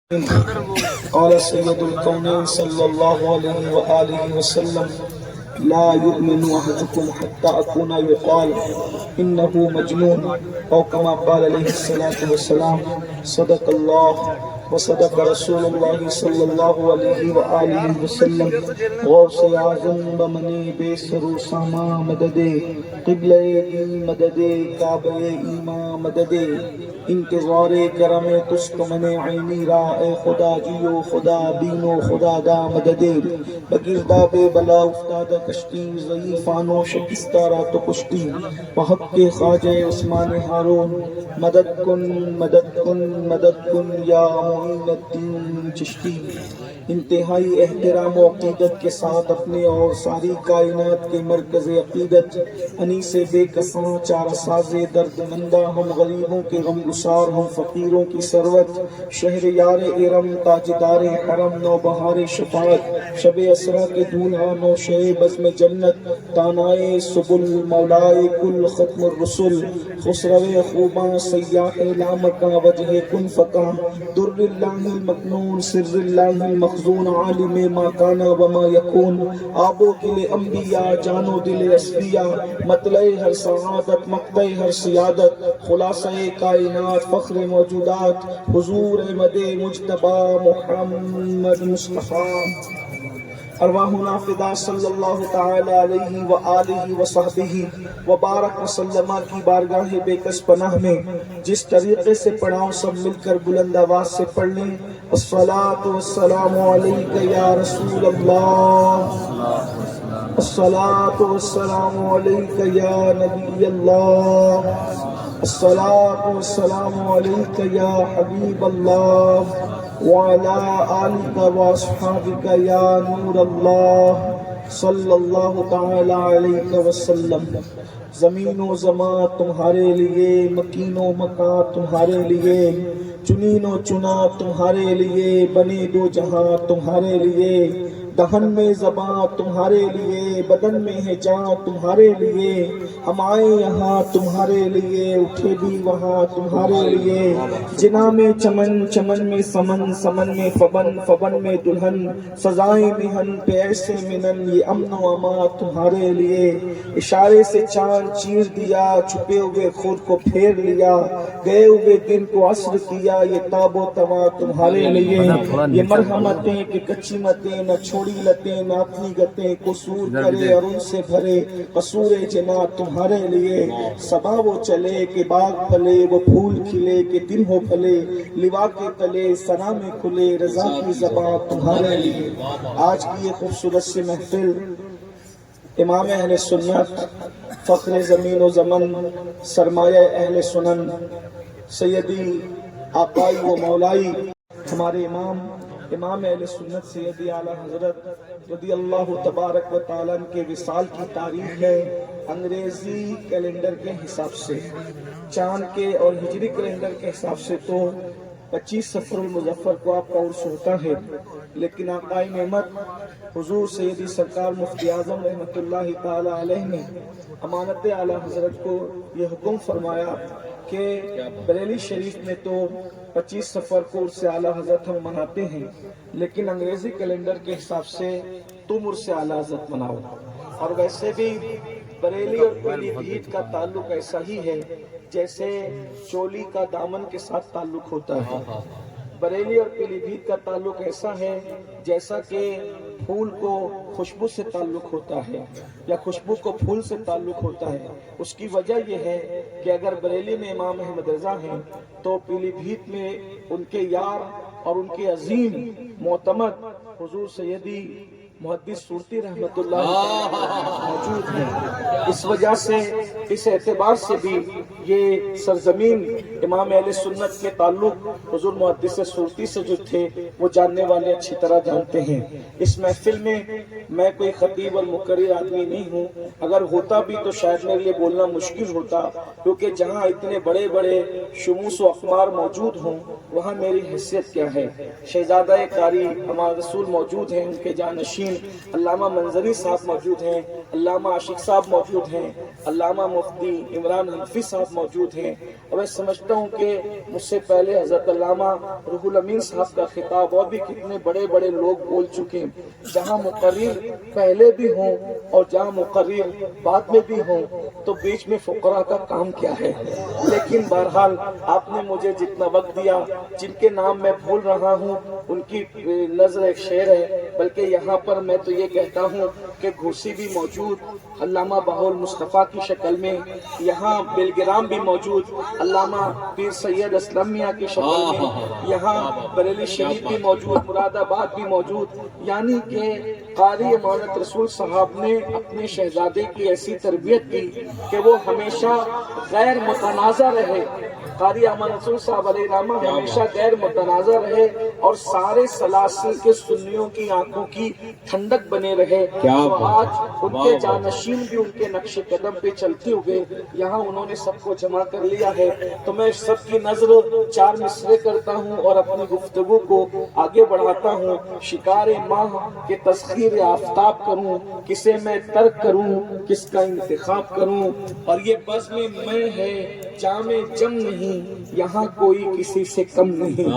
قال سيد الكونين صلى الله عليه وآله وسلم لا يؤمن أحدكم حتى أكون يقال إنه مجنون أو كما قال عليه الصلاة والسلام صدق الله وصدق رسول الله صلی اللہ علیہ وآلہ وسلم غوث اعظم بمنی بے سرو ساما مددے قبلہ دی مددے کعبہ ایمان مددے انتظار کرم تست من عینی را اے خدا جیو خدا بینو خدا دا مددے بگرداب بلا افتاد کشتی ضعیفانو شکستہ را تو کشتی وحق کے خواجہ عثمان ہارون مدد کن مدد کن مدد کن یا معین الدین چشتی۔ انتہائی احترام و عقیدت کے ساتھ اپنے اور ساری کائنات کے مرکز عقیدت انیس بے کساں چار ساز درد مندہ ہم غریبوں کے غم گسار ہم فقیروں کی ثروت شہر یار ارم تاجدار حرم نو بہار شفاعت شب اسرا کے دولہا نو شہ بزم جنت تانائے سبل مولائے کل ختم الرسل خسرو خوباں سیاح لامکاں وجہ کن فکاں در اللہ المکنون سر اللہ المخزون عالم ما کانا وما یکون آبو دل انبیاء جانو دل اسفیاء مطلع ہر سعادت مقطع ہر سیادت خلاصہ کائنات فخر موجودات حضور احمد مجتبی محمد مصطفیٰ ارواحنا فدا صلی اللہ تعالی علیہ وآلہ وصحبہ وبارک وسلم کی بارگاہ بے کس پناہ میں جس طریقے سے پڑھاؤں سب مل کر بلند آواز سے پڑھ لیں الصلاۃ والسلام علیک یا رسول اللہ، الصلاۃ والسلام علیک یا نبی اللہ، الصلاۃ والسلام علیک یا حبیب اللہ وعلى آلك وأصحابك يا نور الله صلی اللہ تعالی علیہ وسلم۔ زمین و زمان تمہارے لیے، مکین و مکان تمہارے لیے، چنین و چنا تمہارے لیے، بنے دو جہاں تمہارے لیے، دہن میں زباں تمہارے لیے، بدن میں ہے جان تمہارے لیے، ہم آئے یہاں تمہارے لیے، اٹھے بھی وہاں تمہارے لیے، جنا میں چمن چمن میں سمن سمن میں فبن فبن میں دلہن فضائیں مہن پہ ایسے منن یہ امن و امان تمہارے لیے، اشارے سے چاند چیر دیا، چھپے ہوئے خود کو پھیر لیا، گئے ہوئے دن کو عصر کیا، یہ تاب و توا تمہارے لیے، یہ مرحمتیں کہ کچی متیں نہ چھوڑی لتیں نہ اپنی گتیں قصور کرے اور ان سے بھرے قصور جنا تمہارے لیے، صبا وہ چلے کہ باغ پھلے وہ پھول کھلے کہ دن ہو پھلے، لوا کے تلے سنا میں کھلے رضا کی زباں تمہارے لیے۔ آج کی یہ خوبصورت سی محفل امام اہل سنت، فخر زمین و زمن، سرمایہ اہل سنن، سیدی آقائی و مولائی ہمارے امام اہل سنت سیدی اعلیٰ حضرت رضی اللہ تبارک و تعالیٰ کے وصال کی تاریخ ہے انگریزی کیلنڈر کے حساب سے، چاند کے اور ہجری کیلنڈر کے حساب سے تو 25 صفر المظفر کو آپ کا عرس ہوتا ہے، لیکن آقائے نعمت حضور سیدی سرکار مفتی اعظم رحمۃ اللہ تعالی علیہ نے امانت اعلیٰ حضرت کو یہ حکم فرمایا کہ بریلی شریف میں تو 25 صفر کو عرس اعلیٰ حضرت ہم مناتے ہیں، لیکن انگریزی کیلنڈر کے حساب سے تم عرس اعلیٰ حضرت مناؤ۔ اور ویسے بھی بریلی اور پیلی بھیت کا تعلق ایسا ہی ہے جیسے چولی کا دامن کے ساتھ تعلق ہوتا ہے، بریلی اور پیلی بھیت کا تعلق ایسا ہے جیسا کہ پھول کو خوشبو سے تعلق ہوتا ہے یا خوشبو کو پھول سے تعلق ہوتا ہے۔ اس کی وجہ یہ ہے کہ اگر بریلی میں امام احمد رضا ہیں تو پیلی بھیت میں ان کے یار اور ان کے عظیم معتمد حضور سیدی محدث صورتی رحمت اللہ موجود ہیں۔ اس وجہ سے اس اعتبار سے بھی یہ سرزمین امام اہل سنت کے تعلق حضور محدث صورتی سے جو تھے وہ جاننے والے اچھی طرح جانتے ہیں۔ اس محفل میں کوئی خطیب اور مقرر آدمی نہیں ہوں، اگر ہوتا بھی تو شاید میرے لیے بولنا مشکل ہوتا، کیونکہ جہاں اتنے بڑے بڑے شموس و اقمار موجود ہوں وہاں میری حیثیت کیا ہے۔ شہزادہ قاری ہمارے رسول موجود ہیں، ان کے جانشین جانشین علامہ منظری صاحب موجود ہیں، علامہ عاشق صاحب موجود ہیں، علامہ مفتی عمران حنفی صاحب موجود ہیں، اور میں سمجھتا ہوں کہ مجھ سے پہلے حضرت علامہ روح الامین صاحب کا خطاب اور بھی کتنے بڑے بڑے لوگ بول چکے ہیں۔ جہاں مقرر پہلے بھی ہوں اور جہاں مقرر بعد میں بھی ہوں تو بیچ میں فقراء کا کام کیا ہے؟ لیکن بہرحال آپ نے مجھے جتنا وقت دیا، جن کے نام میں بھول رہا ہوں ان کی نظر ایک شعر ہے، بلکہ یہاں پر میں تو یہ کہتا ہوں کہ گھوسی بھی موجود علامہ بہاء المصطفیٰ کی شکل میں، یہاں بلگرام بھی موجود علامہ پیر سید اسلم میاں کی شکل میں، یہاں بریلی شریف بھی موجود، مراد آباد بھی موجود، یعنی کہ قاری امانت رسول صاحب نے اپنے شہزادے کی ایسی تربیت کی کہ وہ ہمیشہ غیر متنازع رہے۔ قاری امانت رسول صاحب علیہ رحمہ ہمیشہ غیر متنازع رہے اور سارے سلاسل کے سنیوں کی آنکھوں کی ٹھنڈک بنے رہے، تو آج ان کے جانشین بھی ان کے نقش قدم پہ چلتے ہوئے یہاں انہوں نے سب کو جمع کر لیا ہے۔ تو میں سب کی نظر چار مصرے کرتا ہوں اور اپنی گفتگو کو آگے بڑھاتا ہوں۔ شکار ماہ کے تسخیر آفتاب کروں، کسے میں ترک کروں، کس کا انتخاب کروں، اور یہ بزم میں ہے جام جم نہیں، یہاں کوئی کسی سے کم نہیں۔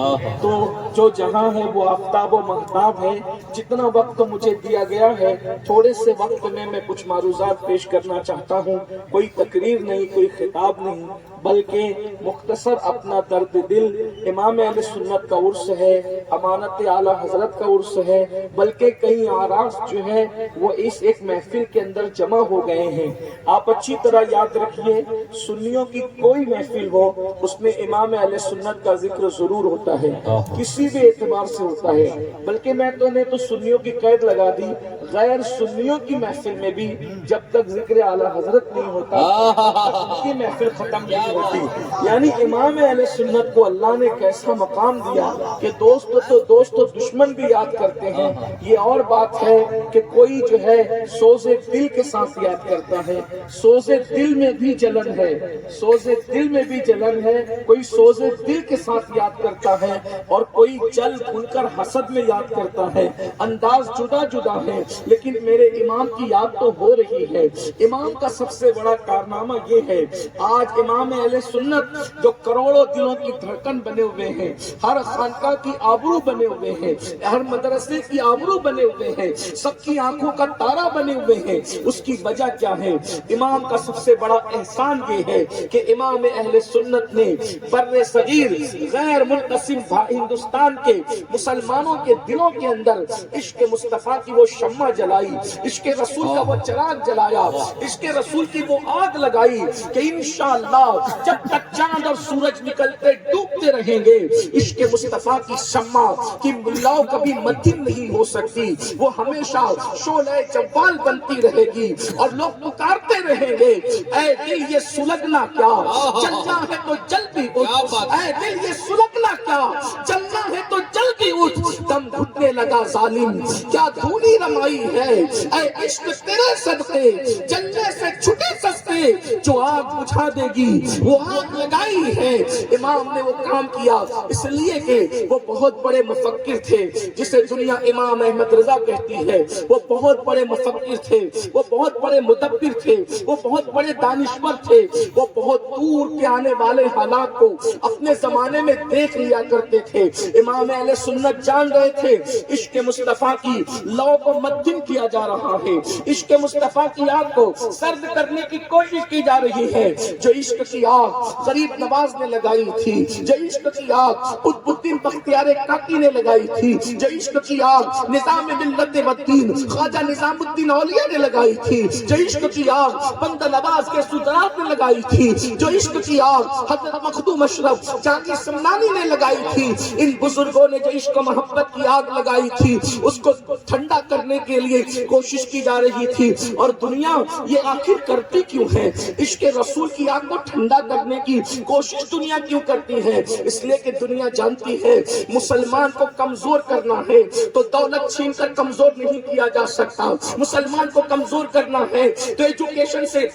تو جو جہاں ہے وہ آفتاب و مہتاب ہے۔ جتنا وقت مجھے دیا گیا ہے، تھوڑے سے وقت میں کچھ معروضات پیش کرنا چاہتا ہوں۔ کوئی تقریر نہیں، کوئی خطاب نہیں، بلکہ مختصر اپنا درد دل۔ امام اہل سنت کا عرس ہے، امانت اعلیٰ حضرت کا عرس ہے، بلکہ کئی آراز جو ہے وہ اس ایک محفل کے اندر جمع ہو گئے ہیں۔ آپ اچھی طرح یاد رکھیے، سنیوں کی کوئی محفل ہو اس میں امام اہل سنت کا ذکر ضرور ہوتا ہے، کسی بھی اعتبار سے ہوتا ہے۔ بلکہ میں تو نے تو سنیوں کی قید لگا دی، غیر سنیوں کی محفل میں بھی جب تک ذکر اعلیٰ حضرت نہیں ہوتا ان کی محفل ختم نہیں ہوتی۔ یعنی امام اہل سنت کو اللہ نے کیسا مقام دیا کہ دوست تو دوست و دشمن بھی یاد کرتے ہیں۔ یہ اور بات ہے کہ کوئی جو ہے سوز دل کے ساتھ یاد کرتا ہے، سوز دل میں بھی جلن ہے، سوز دل میں بھی جلن ہے، کوئی سوز دل کے ساتھ یاد کرتا ہے اور کوئی جل بھول کر حسد میں یاد کرتا ہے۔ انداز جدا جدا ہے لیکن میرے امام کی یاد تو ہو رہی ہے۔ امام کا سب سے بڑا کارنامہ یہ ہے، آج امام اہل سنت جو کروڑوں دلوں کی دھڑکن بنے ہوئے ہیں، ہر خانقاہ کی آبرو بنے ہوئے ہیں، ہر مدرسے کی آبرو بنے ہوئے ہیں، سب کی آنکھوں کا تارا بنے ہوئے ہیں، اس کی وجہ کیا ہے؟ امام کا سب سے بڑا احسان یہ ہے کہ امام اہل سنت نے بر صغیر غیر منقسم ہندوستان کے مسلمانوں کے دلوں کے اندر عشق مصطفیٰ کی وہ شمع جلائی، عشق رسول کا وہ چراغ جلایا، عشق رسول کی وہ آگ لگائی کہ انشاءاللہ جب تک چاند اور سورج نکلتے ڈوبتے رہیں گے عشق مصطفیٰ کی شمع کی ملاؤ کبھی مدھم نہیں ہو سکتی، وہ ہمیشہ شعلہ جوال بنتی رہے گی اور لوگ پکارتے رہیں گے، اے دل یہ سلگنا کیا، چلنا ہے تو جلدی اٹھ، اے دل یہ سلگنا کیا، چلنا ہے تو جلدی اٹھ، دم گھٹنے لگا ظالم کیا دھونی رمائی ہے، اے عشق تیرے صدقے جلنے سے چھٹے سستے، جو آگ بجھا دے گی وہ آگ لگائی ہے۔ امام نے وہ کام کیا اس لیے کہ وہ بہت بڑے مفکر تھے، جسے دنیا امام احمد رضا کہتی ہے، وہ بہت بڑے مفکر تھے، وہ بہت بڑے مدبر تھے، وہ بہت بڑے دانشور تھے، وہ بہت دور کے آنے والے حالات کو اپنے زمانے میں دیکھ لیا کرتے تھے۔ امام اہل سنت جان رہے تھے عشق مصطفیٰ کی لو کو مدھم کیا جا رہا ہے، عشق مصطفیٰ کی آگ کو سرد کرنے کی کوشش کی جا رہی ہے۔ جو عشق کی آگ غریب نواز نے لگائی تھی، جو عشق کی آگ قطب الدین بختیار کاکی نے لگائی تھی، جو عشق کی آگ نظام ملت والدین خواجہ نظام الدین اولیاء نے لگائی تھی، جو عشق کی آگ بندہ نواز کے سلطنات نے لگائی تھی، جو عشق کی آگ حضرت مخدوم اشرف جہانگیر سمنانی نے لگائی تھی، ان بزرگوں نے جو عشق و محبت کی آگ لگائی تھی اس کو ٹھنڈا کرنے کے لیے کوشش کی جا رہی تھی۔ اور دنیا یہ آخر کرتی کیوں ہے؟ عشق رسول کی آگ کو ٹھنڈا کرنے کی کوشش دنیا کیوں کرتی ہے؟ اس لیے کہ دنیا جانتی ہے مسلمان کو کمزور کرنا ہے تو دولت چھین کر کمزور نہیں کیا جا سکتا، مسلمان کو کمزور کرنا ہے تو ایجوکیشن سے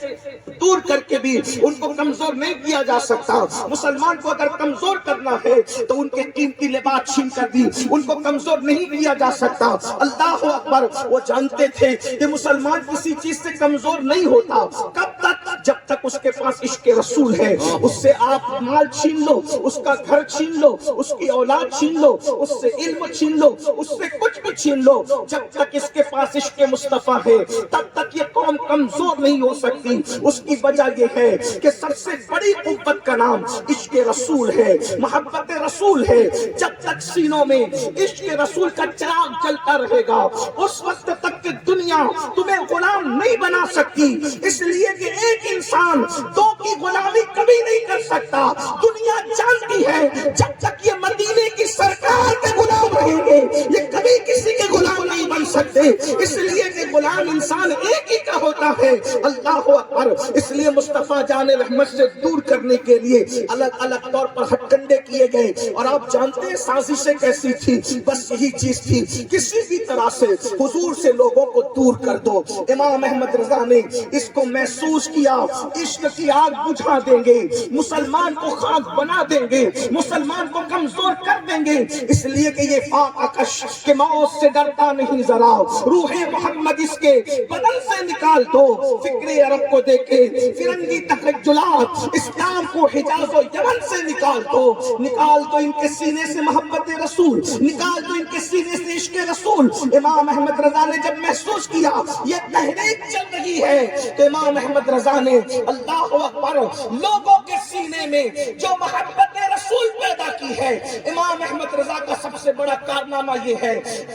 دور کر کے بھی ان کو کمزور نہیں کیا جا سکتا. مسلمان کو اگر کمزور کرنا ہے تو ان کے قیمتی لباس چھین کر بھی ان کو کمزور نہیں کیا جا سکتا. اللہ اکبر. وہ جانتے تھے کہ مسلمان کسی چیز سے کمزور نہیں ہوتا. کب تک؟ جب تک اس کے پاس عشق رسول ہے. اس سے آپ مال چھین لو, اس کا گھر چھین لو, اس کی اولاد چھین لو, اس سے علم چھین لو, اس سے کچھ بھی چھین لو, جب تک اس کے پاس عشق مصطفیٰ ہے تب تک یہ قوم کمزور نہیں ہو سکتی. اس کی وجہ یہ ہے کہ سب سے بڑی قوت کا نام عشق رسول ہے, محبت رسول ہے. جب تک سینوں میں عشق رسول کا چراغ جلتا رہے گا اس وقت تک کہ دنیا تمہیں غلام نہیں بنا سکتی. اس لیے کہ ایک انسان دو کی غلامی کبھی نہیں کر سکتا. دنیا جانتی ہے جب تک یہ مدینے کی سرکار کے غلام رہیں گے یہ کبھی کسی کے غلام نہیں بن سکتے. اس لیے کہ غلام انسان ایک ہی کا ہوتا ہے. اللہ اکبر. اس لیے مصطفیٰ جان رحمت سے دور کرنے کے لیے الگ الگ طور پر ہتھ کنڈے کیے گئے. اور آپ جانتے ہیں سازشیں کیسی تھی؟ بس یہی چیز تھی, کسی بھی طرح سے حضور سے لوگوں کو دور کر دو. امام احمد رضا نے اس کو محسوس کیا. عشق کی آگ بجھا دیں گے, مسلمان کو خاک بنا دیں گے, مسلمان کو کمزور کر دیں گے. اس لیے کہ یہ پاک آکش کے موت سے ڈرتا نہیں ذرا, روح محمد اس کے بدن سے نکال دو. فکر عرب کو دیکھے فرنگی تخجلات, اسلام کو حجاز و یمن سے نکال دو. نکال دو ان کے سینے سے محبت رسول, نکال دو ان کے سینے سے عشق رسول. امام احمد رضا نے جب محسوس کیا یہ تحریک چل رہی ہے تو امام احمد رضا نے اللہ اکبر لوگوں کے سینے میں جو محبت رسول پیدا کی ہے. امام احمد رضا کا سب سے بڑا کارنامہ یہ ہے,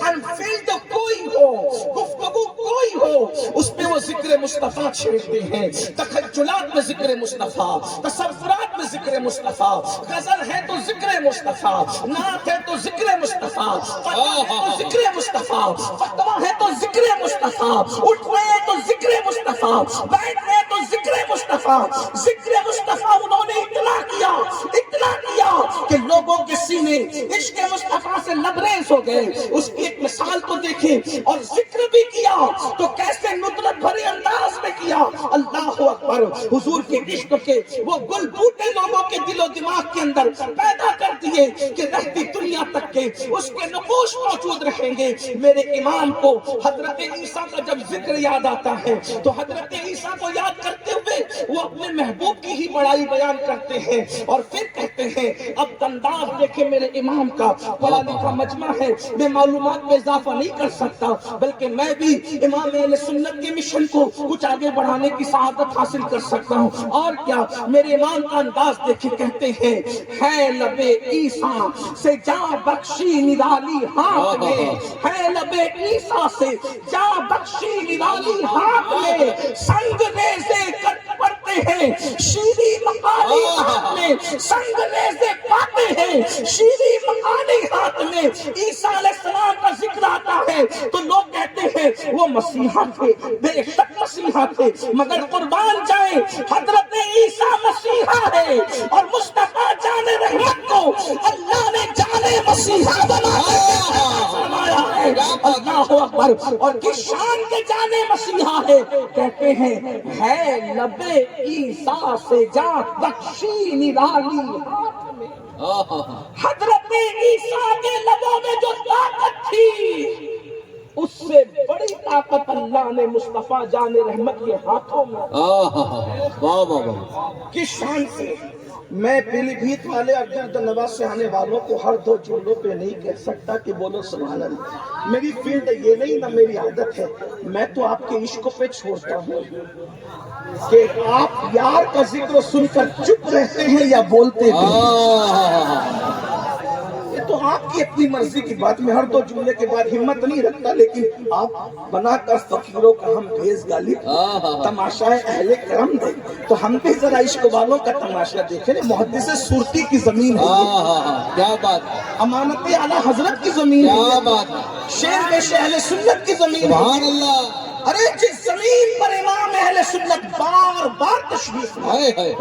انفیلڈ کوئی ہو, گفتگو کوئی ہو, اس پہ وہ ذکر مصطفیٰ چھیڑتے ہیں. تخجلات میں ذکر مصطفیٰ, تصورات میں ذکر مصطفیٰ, غزل ہے تو ذکر مصطفیٰ, نعت ہے تو ذکر مصطفیٰ, فتویٰ ہے تو ذکر مصطفیٰ, فتویٰ ہے تو ذکر مصطفیٰ, اٹھ رہے ہیں تو ذکر مصطفیٰ, بیٹھ رہے ہیں تو ذکر مصطفیٰ. ذکر مصطفیٰ انہوں نے اتنا کیا کہ لوگوں کے سینے عشق مصطفیٰ سے لبریز ہو گئے. اس کی ایک مثال تو دیکھیں, اور ذکر بھی کیا تو کیسے ندرت بھرے انداز میں کیا. اللہ اکبر. حضور کے عشق کے وہ گل بوٹے لوگوں کے دل و دماغ کے اندر پیدا کر دیے کہ رہتی دنیا تک کے اس کے نقوش موجود رہیں گے. میرے امام کو حضرت عیسیٰ کا جب ذکر یاد آتا ہے تو حضرت عیسیٰ کو یاد کرتے ہوئے وہ اپنے محبوب کی ہی بڑائی بیان کرتے ہیں اور پھر کہتے ہیں اب انداز دیکھیں میرے امام کا, پڑھا لکھا مجمع ہے, میں معلومات میں اضافہ نہیں کر سکتا بلکہ میں بھی امام اہل سنت کے مشن کو کچھ آگے بڑھانے کی سعادت حاصل کر سکتا ہوں. اور کیا میرے امام کا انداز دیکھیں, کہتے ہیں ہے لبے عیسیٰ سے جاں بخشی نرالی ہاتھ میں, ہے لبے عیسیٰ سے جاں بخشی نرالی ہاتھ میں, سنگ نیزے کٹ پڑتے ہیں شیری مقالی ہاتھ میں, سنگ نیزے پاتے ہیں شیری مقالی ہاتھ میں. عیسیٰ علیہ السلام کا ذکر آتا ہے تو لوگ کہتے ہیں وہ مسیحا تھے, بے شک مسیحا تھے, مگر قربان جائیں حضرت عیسیٰ مسیحا ہے اور مصطفیٰ جان رحمت کو اللہ نے جان مسیحا بنایا ہے. اللہ اکبر. اور کس شان کے جان مسیحا ہے؟ کہتے ہیں ہے لبے عیسیٰ سے جان بخشی نرالی ہاتھ میں. حضرت عیسیٰ کے لبوں میں جو طاقت تھی اس سے بڑی طاقت اللہ نے مصطفیٰ جان رحمت کے ہاتھوں میں. کس شان سے؟ میں پیلی بھیت والے ارجن نواز سے آنے والوں کو ہر دو جملوں پہ نہیں کہہ سکتا کہ بولو سبحان اللہ. میری فیلڈ یہ نہیں نہ میری عادت ہے. میں تو آپ کے عشق پہ چھوڑتا ہوں کہ آپ یار کا ذکر سن کر چپ رہتے ہیں یا بولتے ہیں. یہ تو آپ کی اپنی مرضی کی بات. میں ہر دو جملے کے بعد ہمت نہیں رکھتا, لیکن آپ بنا کر فقیروں کا ہم بھیز گالی تماشائے اہل کرم دیں تو ہم بھی ذرا عشق والوں کا تماشا دیکھیں. محدث صورتی کی زمین ہے, کیا بات, امانت اعلیٰ حضرت کی زمین ہے, شیر پیش اہل سنت کی زمین ہے. ارے جس زمین پر امام اہل سنت بار بار تشریف لائے,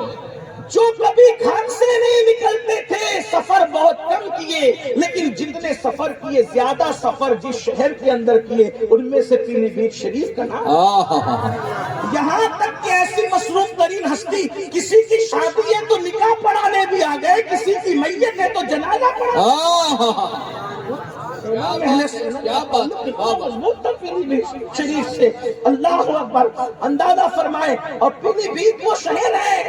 جو کبھی گھر سے نہیں نکلتے تھے، سفر بہت کم کیے، لیکن جتنے سفر کیے زیادہ سفر جس شہر کے اندر کیے ان میں سے پیلی بھیت شریف کا نام۔ یہاں تک کہ ایسی مصروف ترین ہستی، کسی کی شادی ہے تو نکاح پڑھانے بھی آ گئے، کسی کی میت ہے تو جنازہ پڑھا۔ شریف سے اللہ اکبر، اندازہ فرمائے۔ اور پیلی بھیت وہ شہر ہے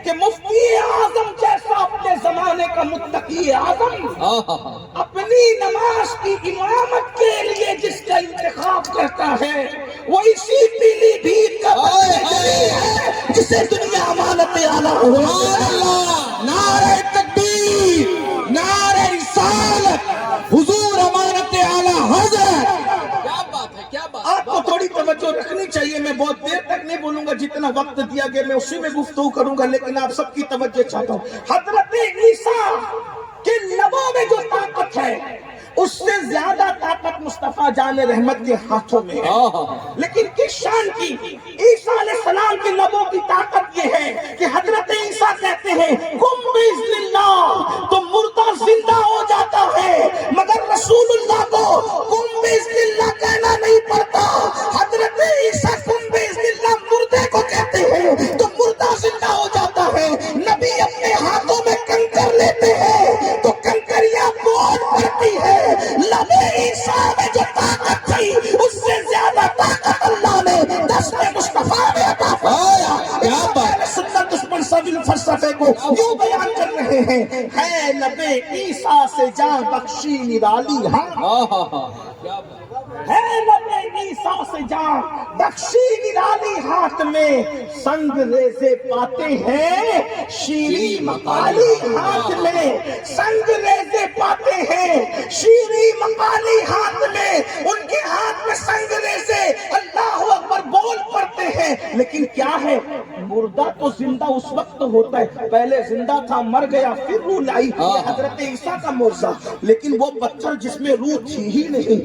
کہ مفتی اعظم جیسا اپنے زمانے کا متقی اعظم اپنی نماز کی امامت کے لیے جس کا انتخاب کرتا ہے وہ اسی پیلی بھیت کا ہے جسے دنیا امانت اعلیٰ۔ نعرہ تکبیر، نعرہ رسالت، حضور امانت اعلیٰ حضرت۔ آپ کو تھوڑی توجہ رکھنی چاہیے، میں بہت دیر تک نہیں بولوں گا، جتنا وقت دیا گیا میں اسی میں گفتگو کروں گا، لیکن آپ سب کی توجہ چاہتا ہوں۔ حضرت عیسیٰ کے لبوں میں جو طاقت ہے اس سے زیادہ طاقت مصطفیٰ جان رحمت کے ہاتھوں میں ہے، لیکن کس شان کی؟ عیسیٰ علیہ السلام کے لبوں کی طاقت یہ ہے کہ حضرت عیسیٰ کہتے ہیں قم بإذن اللہ، تو مردہ زندہ ہو جاتا ہے، مگر رسول اللہ کو قم بإذن اللہ کہنا نہیں پڑتا۔ حضرت عیسیٰ قم بإذن اللہ مردے کو کہتے ہیں تو مردہ زندہ ہو جاتا ہے۔ نبی اپنے ہاتھوں میں کنکر لیتے ہیں تو کنکریاں بول پڑتی ہے۔ لبے عیسیٰ میں جو طاقت تھی اس سے زیادہ طاقت اللہ نے دست مصطفیٰ میں عطا فرمایا۔ سنت دشمن سبیل فلسفے کو یوں بیان کر رہے ہیں، ہے لبے عیسیٰ سے جاں بخشی نرالی ہے لبے عیسیٰ سے جاں بخشی نرالی ہاتھ میں سنگ ریزے پاتے ہیں شیریں مقالی ہاتھ میں، سنگ ریزے پاتے ہیں شیریں مقالی ہاتھ میں، ان کے ہاتھ میں سنگ ریزے اللہ اکبر بول پڑتے ہیں۔ لیکن کیا ہے، مردہ تو زندہ اس وقت ہوتا ہے، پہلے زندہ تھا مر گیا پھر روح لائی، حضرت عیسیٰ کا معجزہ۔ لیکن وہ پتھر جس میں روح تھی ہی نہیں،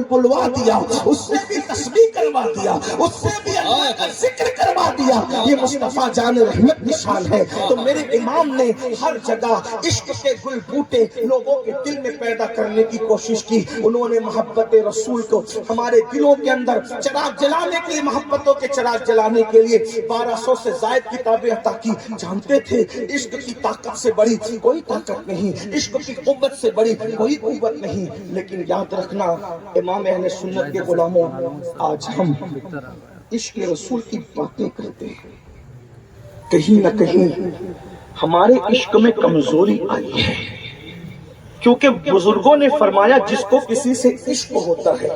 بلوا دیا، اس سے بھی تسبیح کروا دیا، اس سے بھی اللہ کا ذکر کروا دیا۔ یہ مصطفیٰ جان رحمت کی شان ہے۔ تو میرے امام نے ہر جگہ عشق کے گل بوٹے لوگوں کے دل میں پیدا کرنے کی کوشش کی۔ انہوں نے محبت رسول کو ہمارے دلوں کے اندر چراغ جلانے کے لیے، محبتوں کے چراغ جلانے کے لیے 1200 سے زائد کتابیں عطا کی۔ جانتے تھے عشق کی طاقت سے بڑی کوئی طاقت نہیں، عشق کی قوت سے بڑی کوئی قوت نہیں۔ لیکن یاد رکھنا امام اہل سنت کے غلاموں، آج ہم عشق رسول کی باتیں کرتے ہیں، کہیں نہ کہیں ہمارے عشق میں کمزوری آئی ہے، کیونکہ بزرگوں نے فرمایا جس کو کسی سے عشق ہوتا ہے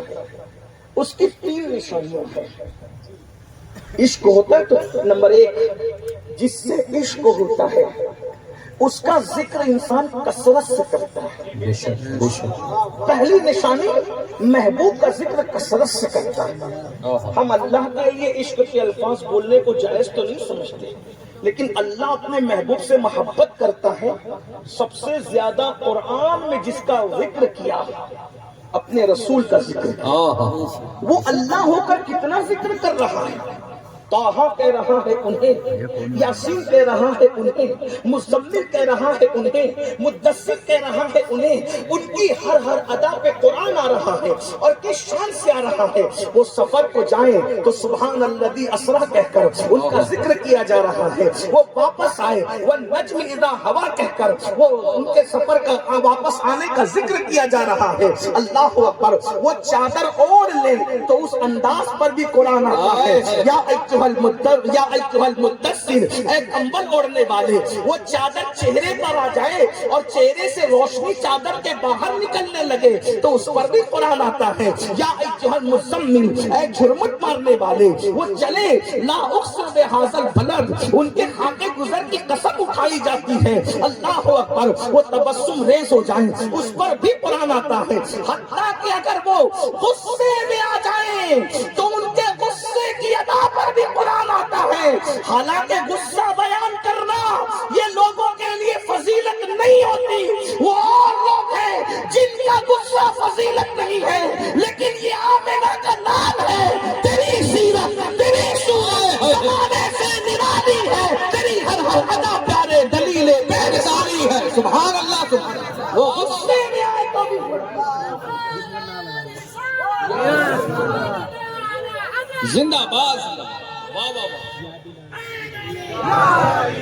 اس کی 3 نشانیاں ہیں۔ عشق ہوتا ہے تو نمبر 1، جس سے عشق ہوتا ہے اس کا ذکر انسان کثرت سے کرتا ہے۔ پہلی نشانی، محبوب کا ذکر کثرت سے کرتا ہے۔ ہم اللہ کے لیے عشق کے الفاظ بولنے کو جائز تو نہیں سمجھتے، لیکن اللہ اپنے محبوب سے محبت کرتا ہے۔ سب سے زیادہ قرآن میں جس کا ذکر کیا، اپنے رسول کا ذکر، وہ اللہ ہو کر کتنا ذکر کر رہا ہے۔ طٰہٰ کہہ رہا ہے انہیں، یاسین کہہ رہا ہے انہیں، مزمل کہہ رہا ہے انہیں، مدثر کہہ رہا ہے انہیں۔ ان کی ہر ادا پہ قرآن آ رہا ہے اور کس شان سے آ رہا ہے۔ وہ سفر کو جائیں تو سبحان الذی اسریٰ کہہ کر ان کا ذکر کیا جا رہا ہے۔ وہ واپس آئے والنجم اذا ہوا کہہ کر وہ ان کے سفر کا واپس آنے کا ذکر کیا جا رہا ہے۔ اللہ اکبر، وہ چادر اوڑھ لے تو اس انداز پر بھی قرآن آتا ہے، یا ایھا المدثر، اے کمبل اوڑھنے والے۔ وہ چادر چہرے پر آ جائے اور چہرے سے روشنی چادر کے باہر نکلنے لگے تو اس پر بھی قرآن آتا ہے، یا ایھا المزمل، اے جھرمٹ مارنے والے۔ وہ چلے لا اقسم بھٰذا البلد، ان کے خاکے گزر کی قسم اٹھائی جاتی ہے۔ اللہ اکبر، وہ تبسم ریز ہو جائیں اس پر بھی قرآن آتا ہے۔ حتیٰ کہ اگر وہ غصے میں آ جائیں تو ان کے غصے کی ادا پر بھی قرآن آتا ہے۔ حالانکہ غصہ بیان کرنا یہ لوگوں کے لیے فضیلت نہیں ہوتی، وہ اور لوگ ہیں جن کا غصہ فضیلت نہیں ہے، لیکن یہ آمنہ کا نام ہے۔ تیری سیرت، تیری صورت زمانے سے نرالی ہے، تیری زندہ باد. واہ واہ واہ.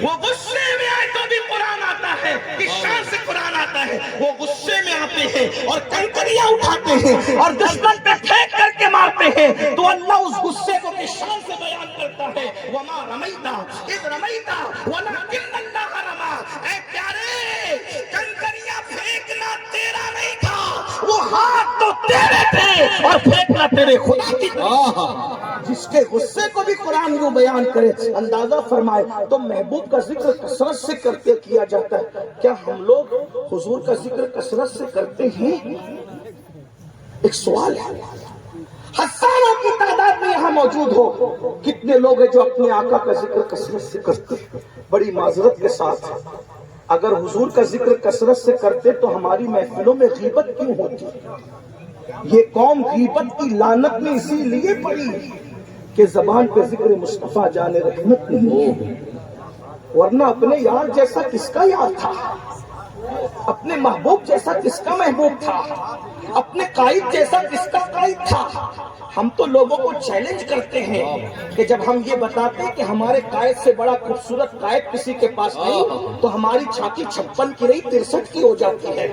وہ غصے میں آئے تو بھی قرآن آتا ہے، اس شان سے قرآن آتا ہے. وہ غصے میں آتے ہیں اور کنکریاں اٹھاتے ہیں اور دشمن پہ پھینک کر کے مارتے ہیں تو اللہ اس غصے کو کس شان سے بیان کرتا ہے. وما رمیتا اذ رمیتا ولکن اللہ رما. اے پیارے، کنکریاں پھینکنا تیرا نہیں تھا، وہ ہاتھ تو تیرے تھے اور پھینکنا تیرے خدا کی طرف. جس کے غصے کو بھی قرآن یوں بیان کرے. اندازہ فرمائے تو محبوب کا ذکر کثرت سے کرتے کیا جاتا ہے. کیا ہم لوگ حضور کا ذکر کثرت سے کرتے ہیں؟ ایک سوال ہے. ہزاروں کی تعداد میں یہاں موجود ہو، کتنے لوگ ہیں جو اپنے آقا کا ذکر کثرت سے کرتے ہیں؟ بڑی معذرت کے ساتھ، اگر حضور کا ذکر کثرت سے کرتے تو ہماری محفلوں میں غیبت کیوں ہوتی؟ یہ قوم غیبت کی لعنت میں اسی لیے پڑی کہ زبان پہ ذکر مصطفیٰ جان رحمت نہیں ہو. ورنہ اپنے یار جیسا کس کا یار تھا؟ اپنے محبوب جیسا کس کا محبوب تھا؟ اپنے قائد جیسا کس کا قائد تھا؟ ہم تو لوگوں کو چیلنج کرتے ہیں کہ جب ہم یہ بتاتے ہیں کہ ہمارے قائد سے بڑا خوبصورت قائد کسی کے پاس نہیں تو ہماری چھاتی 56 کی رہی 63 کی ہو جاتی ہے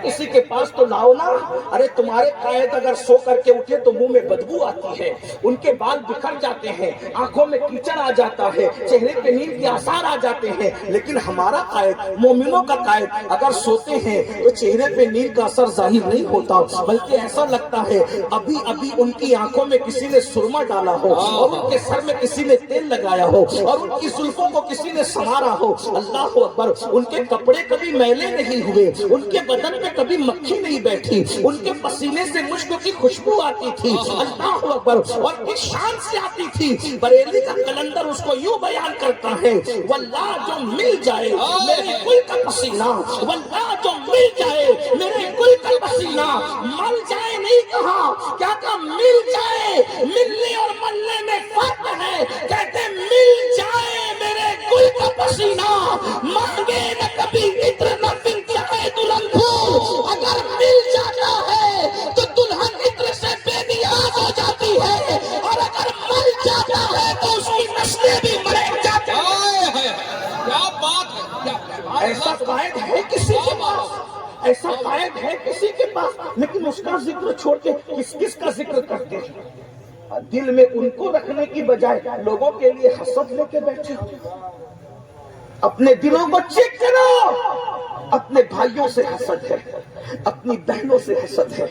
کسی کے پاس تو لاؤ نا. ارے تمہارے قائد اگر سو کر کے اٹھے تو منہ میں بدبو آتی ہے، ان کے بال بکھر جاتے ہیں، آنکھوں میں کیچڑ آ جاتا ہے، چہرے پہ نیند کے آثار آ جاتے ہیں. لیکن ہمارا قائد، مومنوں کا قائد اگر سوتے ہیں تو چہرے پہ نیند کا اثر ظاہر نہیں ہوتا، بلکہ ایسا لگتا ہے ابھی ابھی ان کی آنکھوں میں کسی نے سرما ڈالا ہو اور ان کے سر میں کسی نے تیل لگایا ہو اور ان کی زلفوں کو کسی نے سنوارا ہو. اللہ اکبر. ان کے کپڑے کبھی میلے نہیں ہوئے، ان کے بدن پہ کبھی مکھی نہیں بیٹھی، ان کے پسینے سے مشک کی خوشبو آتی تھی. اللہ اکبر. اور کس شان سے آتی تھی. بریلی کا کلندر اس کو یوں بیان کرتا ہے، واللہ جو مل جائے میرے گل کا پسینہ، واللہ جو مل جائے میرے گل کا پسینہ. مل جائے نہیں کہا، کیا کہا؟ مل جائے. ملنے اور ملنے میں فرق ہے. کہتے مل جائے میرے گل کا پسینہ، مانگے نہ کبھی عطر نہ پھر جائے دلہن پھول. اگر مل جاتا ہے تو دلہن عطر سے بے نیاز ہو جاتی ہے، اور اگر مل جاتا ہے تو اس کی نسلیں بھی مر جاتی ہیں. کیا بات ہے. ایسا قائد ہے کسی کے پاس، ایسا قائد ہے کسی کے پاس، لیکن اس کا ذکر چھوڑ کے کس کا ذکر کرتے ہیں؟ دل میں ان کو رکھنے کی بجائے لوگوں کے لیے حسد لے کے بیٹھے. اپنے دلوں کو چیک کرو. اپنے بھائیوں سے حسد ہے، اپنی بہنوں سے حسد ہے،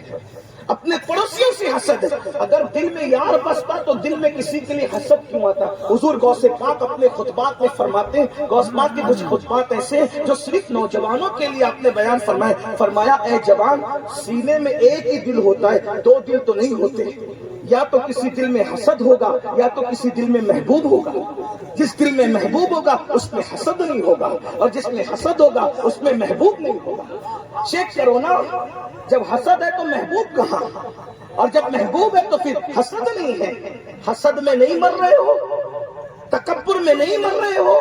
اپنے پڑوسیوں سے حسد ہے. اگر دل میں یار بستا تو دل میں کسی کے لیے حسد کیوں آتا؟ حضور غوث پاک اپنے خطبات میں فرماتے ہیں، غوث پاک کے کچھ خطبات ایسے ہیں جو صرف نوجوانوں کے لیے آپ نے بیان فرمایا اے جوان، سینے میں ایک ہی دل ہوتا ہے، 2 دل تو نہیں ہوتے. یا تو کسی دل میں حسد ہوگا یا تو کسی دل میں محبوب ہوگا. جس دل میں محبوب ہوگا اس میں حسد نہیں ہوگا، اور جس میں حسد ہوگا اس میں محبوب نہیں ہوگا. چیک کرو نا، جب حسد ہے تو محبوب کہاں، اور جب محبوب ہے تو پھر حسد نہیں ہے. حسد میں نہیں مر رہے ہو، تکبر میں نہیں مر رہے ہو،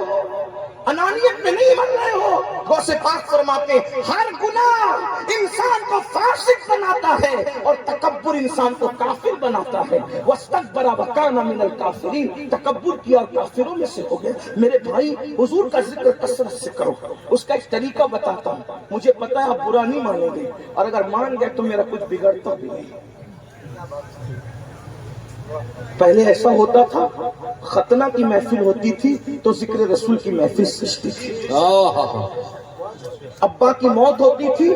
انانیت میں نہیں مر رہے ہو. غوث پاک فرماتے ہیں ہر گناہ انسان کو فاسق بناتا ہے اور تکبر انسان کو کافر بناتا ہے. واستكبر وكان من الكافرين. تکبر کیا اور کافروں میں سے ہو گئے. میرے بھائی، حضور کا ذکر کثرت سے کرو. اس کا ایک طریقہ بتاتا ہوں. مجھے پتا ہے آپ برا نہیں مانیں گے، اور اگر مان گئے تو میرا کچھ بگڑتا بھی نہیں. پہلے ایسا ہوتا تھا، ختنہ کی محفل ہوتی تھی تو ذکر رسول کی محفل سجتی تھی. ابا کی موت ہوتی تھی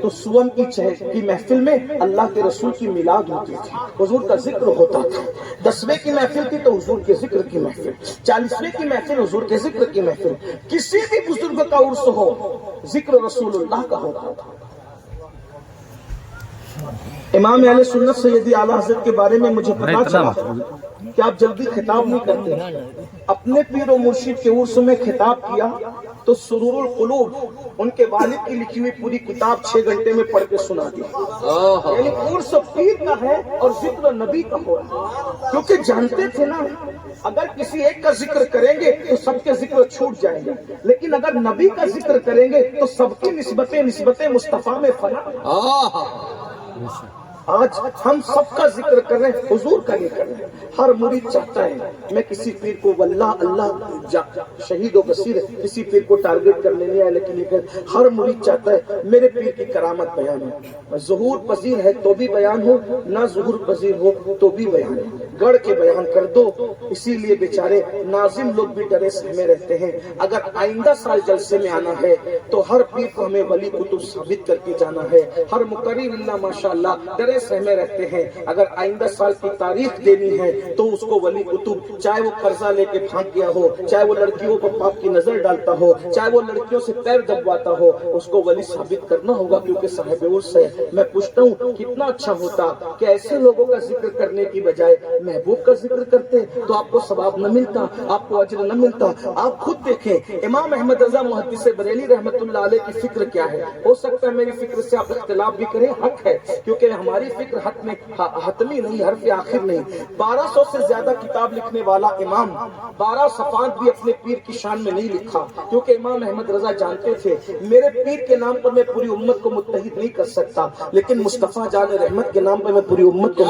تو سون کی محفل میں اللہ کے رسول کی میلاد ہوتی تھی، حضور کا ذکر ہوتا تھا. 10ویں کی محفل تھی تو حضور کے ذکر کی محفل، 40ویں کی محفل حضور کے ذکر کی محفل. کسی بھی بزرگ کا عرس ہو، ذکر رسول اللہ کا ہوتا تھا. امام اہل سنت سیدی اعلیٰ حضرت کے بارے میں مجھے پتا چلا کہ آپ جلدی خطاب نہیں کرتے. اپنے پیر و مرشد کے عرس میں خطاب کیا تو سرور القلوب ان کے والد کی لکھی ہوئی پوری کتاب 6 گھنٹے میں پڑھ کے سنا دی. یعنی عرس پیر کا ہے اور ذکر نبی کا ہو رہا ہے. کیونکہ جانتے تھے نا اگر کسی ایک کا ذکر کریں گے تو سب کے ذکر چھوٹ جائیں گے، لیکن اگر نبی کا ذکر کریں گے تو سب کی نسبتیں مصطفیٰ میں فنا. آج ہم سب کا ذکر کر رہے ہیں، حضور کا نہیں کر رہے ہیں. ہر مرید چاہتا ہے میں کسی پیر کو واللہ اللہ شہید و بصیر ہے، کسی پیر کو ٹارگٹ کرنے نہیں آیا، لیکن ہر مرید چاہتا ہے میرے پیر کی کرامت بیان ہو. ظہور پذیر ہے تو بھی بیان ہو، نہ ظہور پذیر ہو تو بھی بیان ہو. گڑھ کے بیان کر دو. اسی لیے بیچارے ناظم لوگ بھی ڈرے سہمے رہتے ہیں. اگر آئندہ سال جلسے میں آنا ہے تو ہر پیر کو ہمیں ولی کتب ثابت کر کے جانا ہے. ہر مقرر اللہ ماشاءاللہ ڈرے سہمے رہتے ہیں. اگر آئندہ سال کی تاریخ دینی ہے تو اس کو ولی کتب، چاہے وہ قرضہ لے کے پھانک گیا ہو، چاہے وہ لڑکیوں کو پاپ کی نظر ڈالتا ہو، چاہے وہ لڑکیوں سے پیر دبواتا ہو، اس کو ولی ثابت کرنا ہوگا کیونکہ صاحب عرس ہے. میں پوچھتا ہوں کتنا اچھا ہوتا کہ ایسے لوگوں کا ذکر کرنے کی بجائے محبوب کا ذکر کرتے تو آپ کو ثواب نہ ملتا، آپ کو اجر نہ ملتا. آپ خود دیکھیں امام احمد رضا محدث بریلی رحمت اللہ علیہ کی فکر کیا ہے. ہو سکتا ہے میری فکر سے آپ اختلاف بھی کریں، حق ہے، کیونکہ ہماری فکر حتمی نہیں، حرف آخر نہیں. 1200 سے زیادہ کتاب لکھنے والا امام 12 صفحات بھی اپنے پیر کی شان میں نہیں لکھا، کیونکہ امام احمد رضا جانتے تھے میرے پیر کے نام پر میں پوری امت کو متحد نہیں کر سکتا، لیکن مصطفیٰ جان رحمت کے نام پر میں پوری امت کو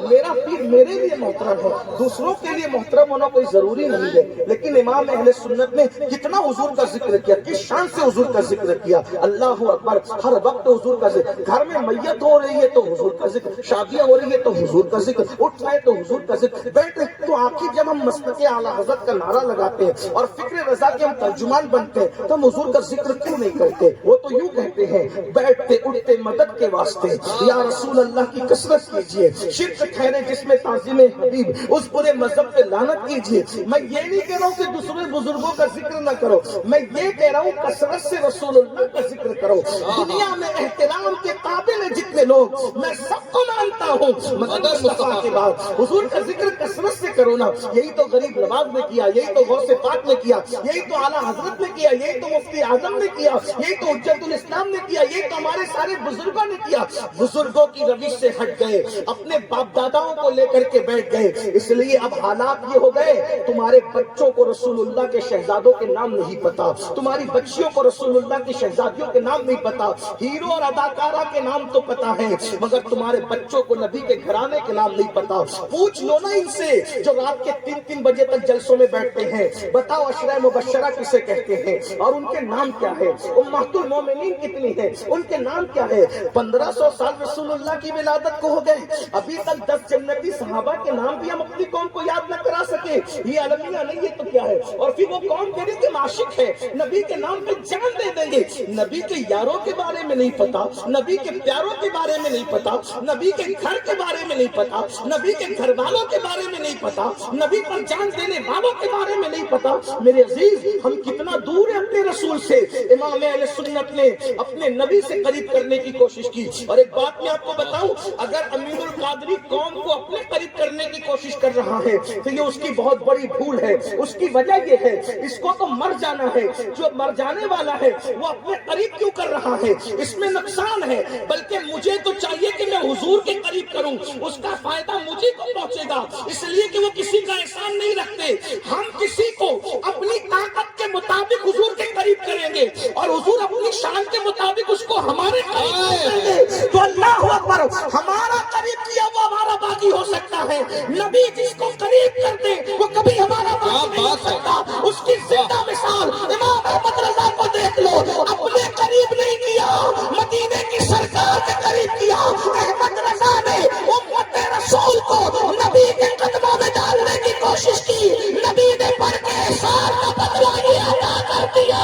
میرا پیر میرے لیے محترم ہے، دوسروں کے لیے محترم ہونا کوئی ضروری نہیں ہے. لیکن امام اہل سنت نے کتنا حضور کا ذکر کیا، کس شان سے حضور کا ذکر کیا. اللہ اکبر. ہر وقت حضور کا ذکر. گھر میں میت ہو رہی ہے تو حضور کا ذکر، شادیاں ہو رہی ہے تو حضور کا ذکر، اٹھ رہے تو حضور کا ذکر، بیٹھ رہے تو آخر جب ہم مسلک اعلیٰ حضرت کا نعرہ لگاتے ہیں اور فکر رضا کے ہم ترجمان بنتے ہیں تو ہم حضور کا ذکر کیوں نہیں کرتے. وہ تو یوں کہتے ہیں بیٹھتے اٹھتے مدد کے واسطے یا رسول اللہ کی کثرت کیجیے، شرک ٹھہرے جس میں تعظیم حبیب، اس برے مذہب پہ لعنت کیجیے. میں یہ نہیں کہہ رہا ہوں کہ دوسرے بزرگوں کا ذکر نہ کرو، میں یہ کہہ رہا ہوں کثرت سے رسول اللہ کا ذکر کرو. دنیا میں احترام کے قابل ہیں جتنے لوگ، میں سب کو مانتا ہوں، مگر مصطفیٰ کے بعد حضور کا ذکر کثرت سے کرو نا. یہی تو غریب نواز نے کیا، یہی تو غوث پاک نے کیا، یہی تو اعلیٰ حضرت نے کیا، یہی تو مفتی اعظم نے کیا، یہی تو حجت الاسلام نے کیا، یہی تو ہمارے سارے بزرگوں نے کیا. بزرگوں کی روش سے ہٹ گئے، اپنے باپ داداؤں کو لے کر کے بیٹھ گئے. اس لیے اب حالات یہ ہو گئے تمہارے بچوں کو رسول اللہ کے شہزادوں کے نام نہیں پتا، تمہاری بچیوں کو رسول اللہ کی شہزادیوں کے نام نہیں پتا. ہیرو اور اداکارہ کے نام تو پتا ہے مگر تمہارے بچوں کو نبی کے گھرانے کے نام نہیں پتا. پوچھ لو نا ان سے جو رات کے 3 بجے تک جلسوں میں بیٹھتے ہیں، بتاؤ عشرہ مبشرہ کسے کہتے ہیں اور ان کے نام کیا ہے. امہات المومنین کتنی ہے، ان کے نام کیا ہے. 1500 سال رسول اللہ کی ولادت کو ہو گئے، ابھی تک 10 جنتی صحابہ کے نام بھی ہم اپنی قوم کو یاد نہ کرا سکے. یہ المیہ نہیں ہے تو کیا ہے. اور پھر وہ قوم میرے کے عاشق ہے، نبی کے نام پہ جان دے دیں گے. نبی کے یاروں کے بارے میں نہیں پتا، نبی کے پیاروں کے بارے میں نہیں پتا، نبی کے گھر کے بارے میں نہیں پتا، نبی کے گھر والوں کے بارے میں نہیں پتا، نبی پر جان دینے والوں کے بارے میں نہیں پتا. میرے عزیز ہم کتنا دور ہیں اپنے رسول سے. امام اہل سنت نے اپنے نبی سے قریب کرنے کی کوشش کی. اور ایک بات میں آپ کو بتاؤں، اگر امین القادری قوم کو اپنے قریب کرنے کی کوشش کر رہا ہے تو یہ اس کی بہت بڑی بھول ہے. اس کی وجہ یہ ہے اس کو تو مر جانا ہے، جو مر جانے والا ہے وہ اپنے قریب کیوں کر رہا ہے. اس میں نقصان ہے، بلکہ مجھے تو چاہیے کہ میں حضور کے قریب کروں، اس کا فائدہ مجھے کو پہنچے گا. اس لیے کہ وہ کسی کا احسان نہیں رکھتے. ہم کسی کو اپنی طاقت کے مطابق حضور کے قریب کریں گے اور حضور اپنی شان کے مطابق اس کو ہمارے قریب کریں گے. تو اللہ اکبر، ہمارا قریب کیا وہ ہمارا باغی ہو سکتا ہے. نبی جس کو قریب کرتے وہ کبھی ہمارا باغی نہیں ہو سکتا. اس کی زندہ مثال امام احمد رضا کو دیکھ لو، اپنے قریب نہیں کیا، مدینے کی سرکار کے قریب کیا. احمد رضا نے امت رسول کو نبی کے قدموں میں ڈالنے کی کوشش کی، نبی نے بڑھ کے احسان کا بدلہ یہ ادا کر دیا.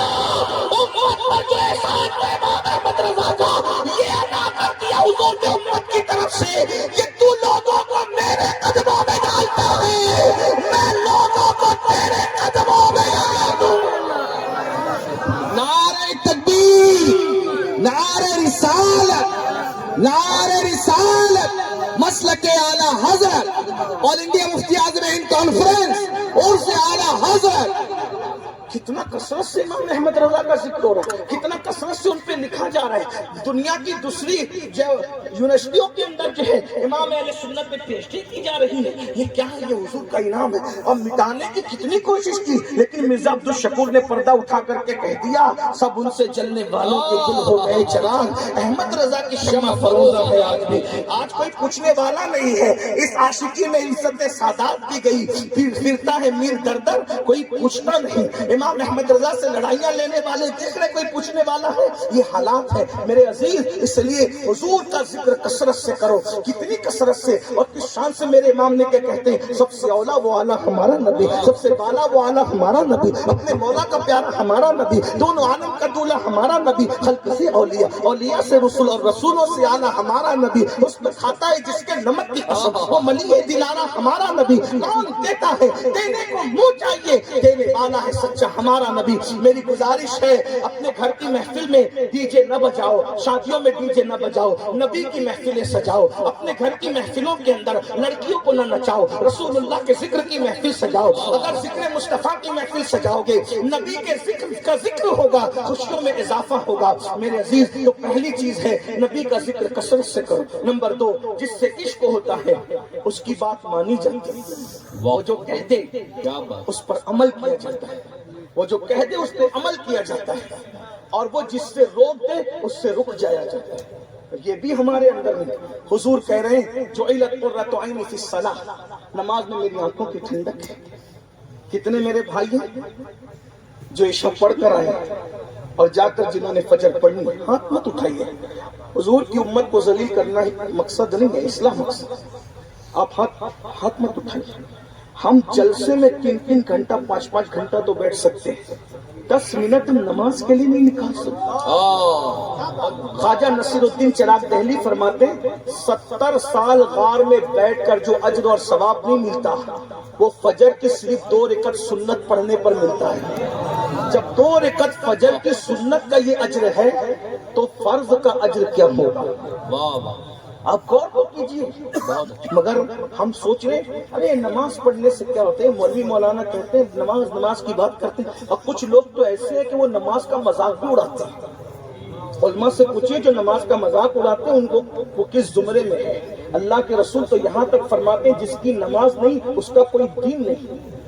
امت پر جو احسان ہے امام احمد رضا کا یہ ادا کر دیا حضور نے امت کی طرف سے. یہ تو لوگوں کو میرے قدموں میں ڈالتا ہے، میں لوگوں کو تیرے قدموں میں ڈالا دوں. نعرہ تکبیر، نعرہ رسالت، نعرہ رسالت، مسلک اعلیٰ حضرت آل انڈیا مفتی اعظم ہند کانفرنس اور سے اعلیٰ حضرت. کتنا کثرت سے امام احمد رضا کا ذکر ہو رہا ہے, کتنا کثرت سے ان پہ لکھا جا رہا ہے. دنیا کی دوسری جو یونیورسٹیوں کے اندر جو ہے امام اہل سنت پہ پیشی کی جا رہی ہے. یہ کیا ہے؟ یہ حضور کا انعام ہے. اور مٹانے کی کتنی کوشش کی, لیکن مرزا عبدالشکور نے پردہ اٹھا کر کے کہہ دیا سب ان سے جلنے والوں کے دل ہو گئے چراغ. احمد رضا کی شمع فروزہ ہے آج بھی. آج کوئی پوچھنے والا نہیں ہے. اس عاشقی میں عزت سادات دی گئی, پھرتا ہے میر در در, کوئی پوچھتا نہیں. امام احمد رضا سے لڑائیاں لینے والے دیکھ رہے, کوئی پوچھنے والا ہے؟ یہ حالات ہے میرے عزیز. اس لیے حضور کا ذکر کثرت سے کرو. کتنی کثرت سے اور کس شان سے میرے امام نے کیا کہتے ہیں, سب سے اولا وہ اعلیٰ ہمارا نبی, سب سے بالا وہ اعلیٰ ہمارا نبی, اپنے مولا کا پیارا ہمارا نبی, دونوں عالم کا دولہ ہمارا نبی, خلق سے اولیاء, اولیاء سے رسول اور رسولوں سے اعلیٰ ہمارا نبی. اس میں کھاتا ہے جس کے نمک کی قسم, وہ ملی ہے دلارا ہمارا نبی. کون دیتا ہے؟ دینے کو منہ چاہیے, دینے والا ہے سچا ہمارا نبی. میری گزارش ہے اپنے گھر کی محفل میں ڈی جے نہ بجاؤ, شادیوں میں ڈی جے نہ بجاؤ, نبی کی محفلیں سجاؤ. اپنے گھر کی محفلوں کے اندر لڑکیوں کو نہ نچاؤ, رسول اللہ کے ذکر کی محفل سجاؤ. اگر ذکر مصطفیٰ کی محفل سجاؤ گے, نبی کے ذکر کا ذکر ہوگا, خوشیوں میں اضافہ ہوگا. میرے عزیز, تو پہلی چیز ہے نبی کا ذکر کثرت سے کرو. نمبر 2, جس سے عشق ہوتا ہے اس کی بات مانی جاتی ہے. وہ جو کہہ دے اس پر عمل کیا جاتا ہے, وہ جو کہہ دے اس پہ عمل کیا جاتا ہے, اور وہ جس سے روک دے اس سے رک جایا جاتا ہے. یہ بھی ہمارے اندر نہیں. حضور کہہ رہے ہیں جعلت قرۃ عینی فی الصلاۃ, نماز میں میری آنکھوں کی ٹھنڈک ہے. کتنے میرے بھائی ہیں جو عشاء پڑھ کر آئے اور جا کر جنہوں نے فجر پڑھنی, ہاتھ مت اٹھائیے. حضور کی امت کو ذلیل کرنا مقصد نہیں ہے, اصلاح مقصد. آپ ہاتھ مت اٹھائیے. ہم جلسے میں 3 گھنٹہ 5 گھنٹہ تو بیٹھ سکتے ہیں, 10 منٹ ہم نماز کے لیے نہیں نکال سکتے. خواجہ نصیر الدین چراغ دہلی فرماتے 70 سال غار میں بیٹھ کر جو اجر اور ثواب نہیں ملتا, وہ فجر کی صرف 2 رکعت سنت پڑھنے پر ملتا ہے. جب 2 رکعت فجر کی سنت کا یہ اجر ہے تو فرض کا اجر کیا ہوگا؟ آپ غور کیجیے. مگر ہم سوچ رہے ہیں ارے نماز پڑھنے سے کیا ہوتے ہیں, مولوی مولانا کہتے ہیں نماز کی بات کرتے ہیں. اور کچھ لوگ تو ایسے ہیں کہ وہ نماز کا مذاق بھی اڑاتے ہیں. علماء سے پوچھیے جو نماز کا مذاق اڑاتے ہیں ان کو وہ کس زمرے میں ہے. اللہ کے رسول تو یہاں تک فرماتے ہیں جس کی نماز نہیں اس کا کوئی دین نہیں.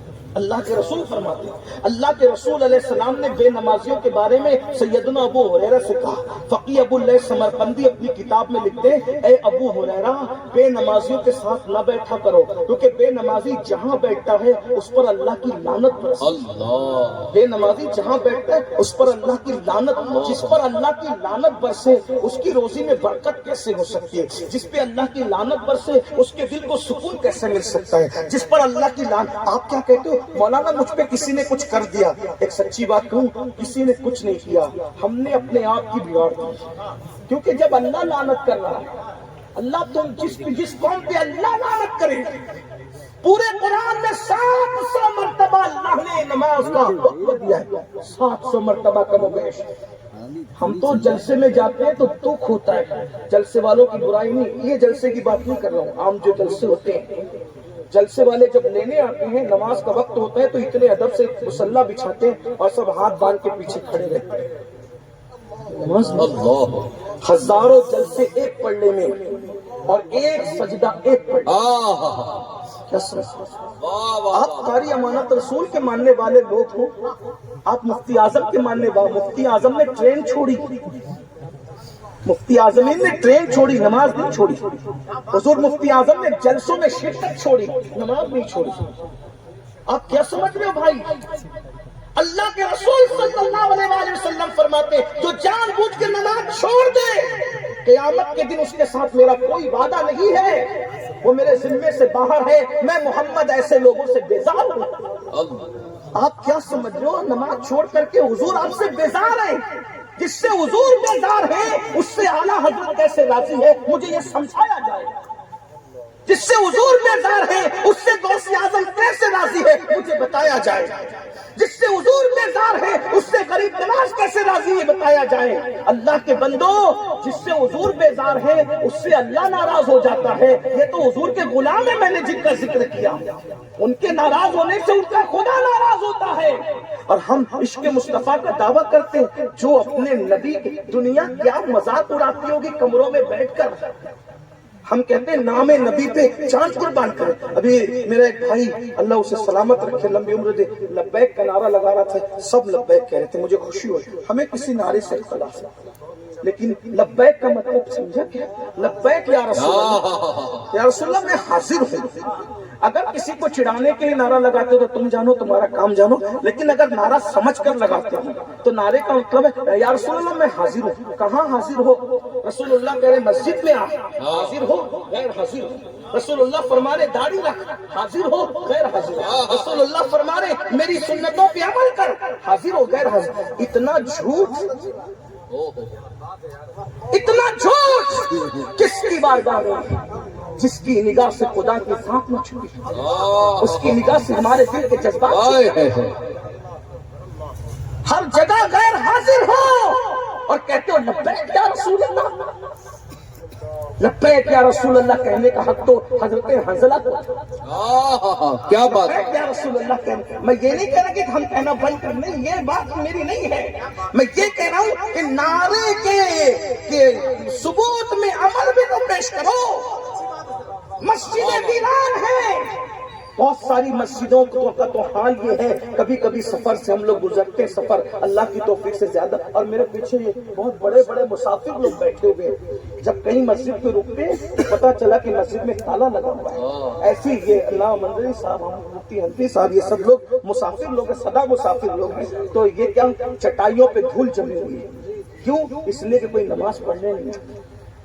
اللہ کے رسول فرماتے ہیں. اللہ کے رسول علیہ السلام نے بے نمازیوں کے بارے میں سیدنا ابو ہریرہ سے کہا. فقی ابو اللہ سمرقندی اپنی کتاب میں لکھتے ہیں اے ابو ہریرہ بے نمازیوں کے ساتھ نہ بیٹھا کرو, کیونکہ بے نمازی جہاں بیٹھتا ہے اس پر اللہ کی لعنت برستی ہے. بے نمازی جہاں بیٹھتا ہے اس پر اللہ کی لعنت, جس پر اللہ کی لعنت برسے اس کی روزی میں برکت کیسے ہو سکتی ہے؟ جس پہ اللہ کی لعنت برسے اس کے دل کو سکون کیسے مل سکتا ہے؟ جس پر اللہ کی لعنت. آپ کیا کہتے ہو مولانا مجھ پہ کسی نے کچھ کر دیا؟ ایک سچی بات کہوں, کسی نے کچھ نہیں کیا, ہم نے اپنے آپ کی بگاڑ دی. کیونکہ جب اللہ لعنت کر رہا ہے, اللہ تم جس قوم پہ اللہ لعنت کرے, پورے قرآن میں 700 مرتبہ اللہ نے نماز کا حکم دیا ہے, 700 مرتبہ کم و بیش. ہم تو جلسے میں جاتے ہیں تو دکھ ہوتا ہے. جلسے والوں کی برائی نہیں, یہ جلسے کی بات نہیں کر رہا ہوں, عام جو جلسے ہوتے ہیں, جلسے والے جب لینے آتے ہیں نماز کا وقت ہوتا ہے تو اتنے ادب سے مصلی بچھاتے ہیں اور سب ہاتھ باندھ کے پیچھے کھڑے رہتے ہیں. ہزاروں جلسے ایک پڑھنے میں اور ایک سجدہ ایک پڑھنے. آپ قاری امانت رسول کے ماننے والے لوگ ہو, آپ مفتی اعظم کے ماننے والے. مفتی اعظم نے ٹرین چھوڑی, مفتی اعظمین نے ٹرین چھوڑی, نماز نہیں چھوڑی. حضور مفتی اعظم نے جلسوں میں شرکت چھوڑی, نماز نہیں چھوڑی. آپ کیا سمجھ رہے ہو بھائی؟ اللہ کے رسول صلی اللہ علیہ وآلہ وسلم فرماتے جو جان بوجھ کے نماز چھوڑ دے قیامت کے دن اس کے ساتھ میرا کوئی وعدہ نہیں ہے, وہ میرے ذمے سے باہر ہے. میں محمد ایسے لوگوں سے بیزار ہوں. آپ کیا سمجھ رہے ہو؟ نماز چھوڑ کر کے حضور آپ سے بیزار ہیں. جس سے حضور بیزار ہے اس سے اعلیٰ حضرت کیسے راضی ہے؟ مجھے یہ سمجھایا جائے. جس سے حضور بیزار ہے اس سے غوث اعظم کیسے راضی ہے مجھے بتایا جائے. جس سے حضور بیزار ہے اس سے غریب نواز کیسے راضی ہے بتایا جائے. اللہ کے بندو، جس سے حضور بیزار ہے اس سے اللہ ناراض ہو جاتا ہے. یہ تو حضور کے غلام ہے، میں نے جن کا ذکر کیا. ان کے ناراض ہونے سے ان کا خدا ناراض ہوتا ہے. اور ہم عشق مصطفیٰ کا دعویٰ کرتے ہیں. جو اپنے نبی کی دنیا کیا مذاق اڑاتی ہوگی کمروں میں بیٹھ کر. ہم کہتے ہیں نام نبی پہ جان قربان کرے. ابھی میرا ایک بھائی اللہ اسے سلامت رکھے، لمبی عمر دے، لبیک کا نعرہ لگا رہا تھا. سب لبیک کہہ رہے تھے، مجھے خوشی ہوئی. ہمیں کسی نعرے سے اختلاف ہے، لیکن لبیک کا مطلب سمجھا کیا؟ لبیک یا رسول اللہ، یا رسول اللہ میں حاضر ہوں. اگر کسی کو چڑھانے کے لیے نعرہ لگاتے ہو تو تم جانو، تمہارا کام جانو. لیکن اگر نعرہ سمجھ کر لگاتے ہو تو نعرے کا مطلب ہے یا رسول اللہ میں حاضر ہوں. کہاں حاضر ہو؟ رسول اللہ کہہ رہے مسجد میں آ، حاضر ہو غیر حاضر ہو. رسول اللہ فرما رہے داڑھی رکھ، حاضر ہو غیر حاضر ہو. رسول اللہ فرما رہے میری سنتوں پہ عمل کر، حاضر ہو غیر حاضر. اتنا جھوٹ، اتنا جھوٹ کس کی بارگاہ میں؟ جس کی نگاہ سے خدا کی ذات نہ چھپی، اس کی نگاہ سے ہمارے دل کے جذبات. ہر جگہ غیر حاضر ہو اور کہتے ہو لبیک یا رسول اللہ. لبیک یا رسول اللہ کہنے کا حق تو حضرت حنظلہ کو. کیا بات ہے، لبیک یا رسول اللہ کہنے. میں یہ نہیں کہہ رہا کہ ہم کہنا بند کر لیں، یہ بات میری نہیں ہے. میں یہ کہہ رہا ہوں کہ نعرے کے ثبوت میں عمل بھی تو پیش کرو. مسجدیں ویران ہیں، بہت ساری مسجدوں کا تو حال یہ ہے. کبھی کبھی سفر سے ہم لوگ گزرتے ہیں، سفر اللہ کی توفیق سے زیادہ. اور میرے پیچھے یہ بہت بڑے بڑے مسافر لوگ بیٹھے ہوئے ہیں. جب کہیں مسجد میں رکتے تو پتا چلا کہ مسجد میں تالا لگا ہوا ہے. ایسی یہ علامہ مندری صاحب، مفتی حنفی صاحب، یہ سب لوگ مسافر لوگ ہیں، سدا مسافر لوگ ہیں. تو یہ کیا چٹائیوں پہ دھول جمی ہوئی ہے. کیوں؟ اس لیے کہ کوئی نماز پڑھنے نہیں.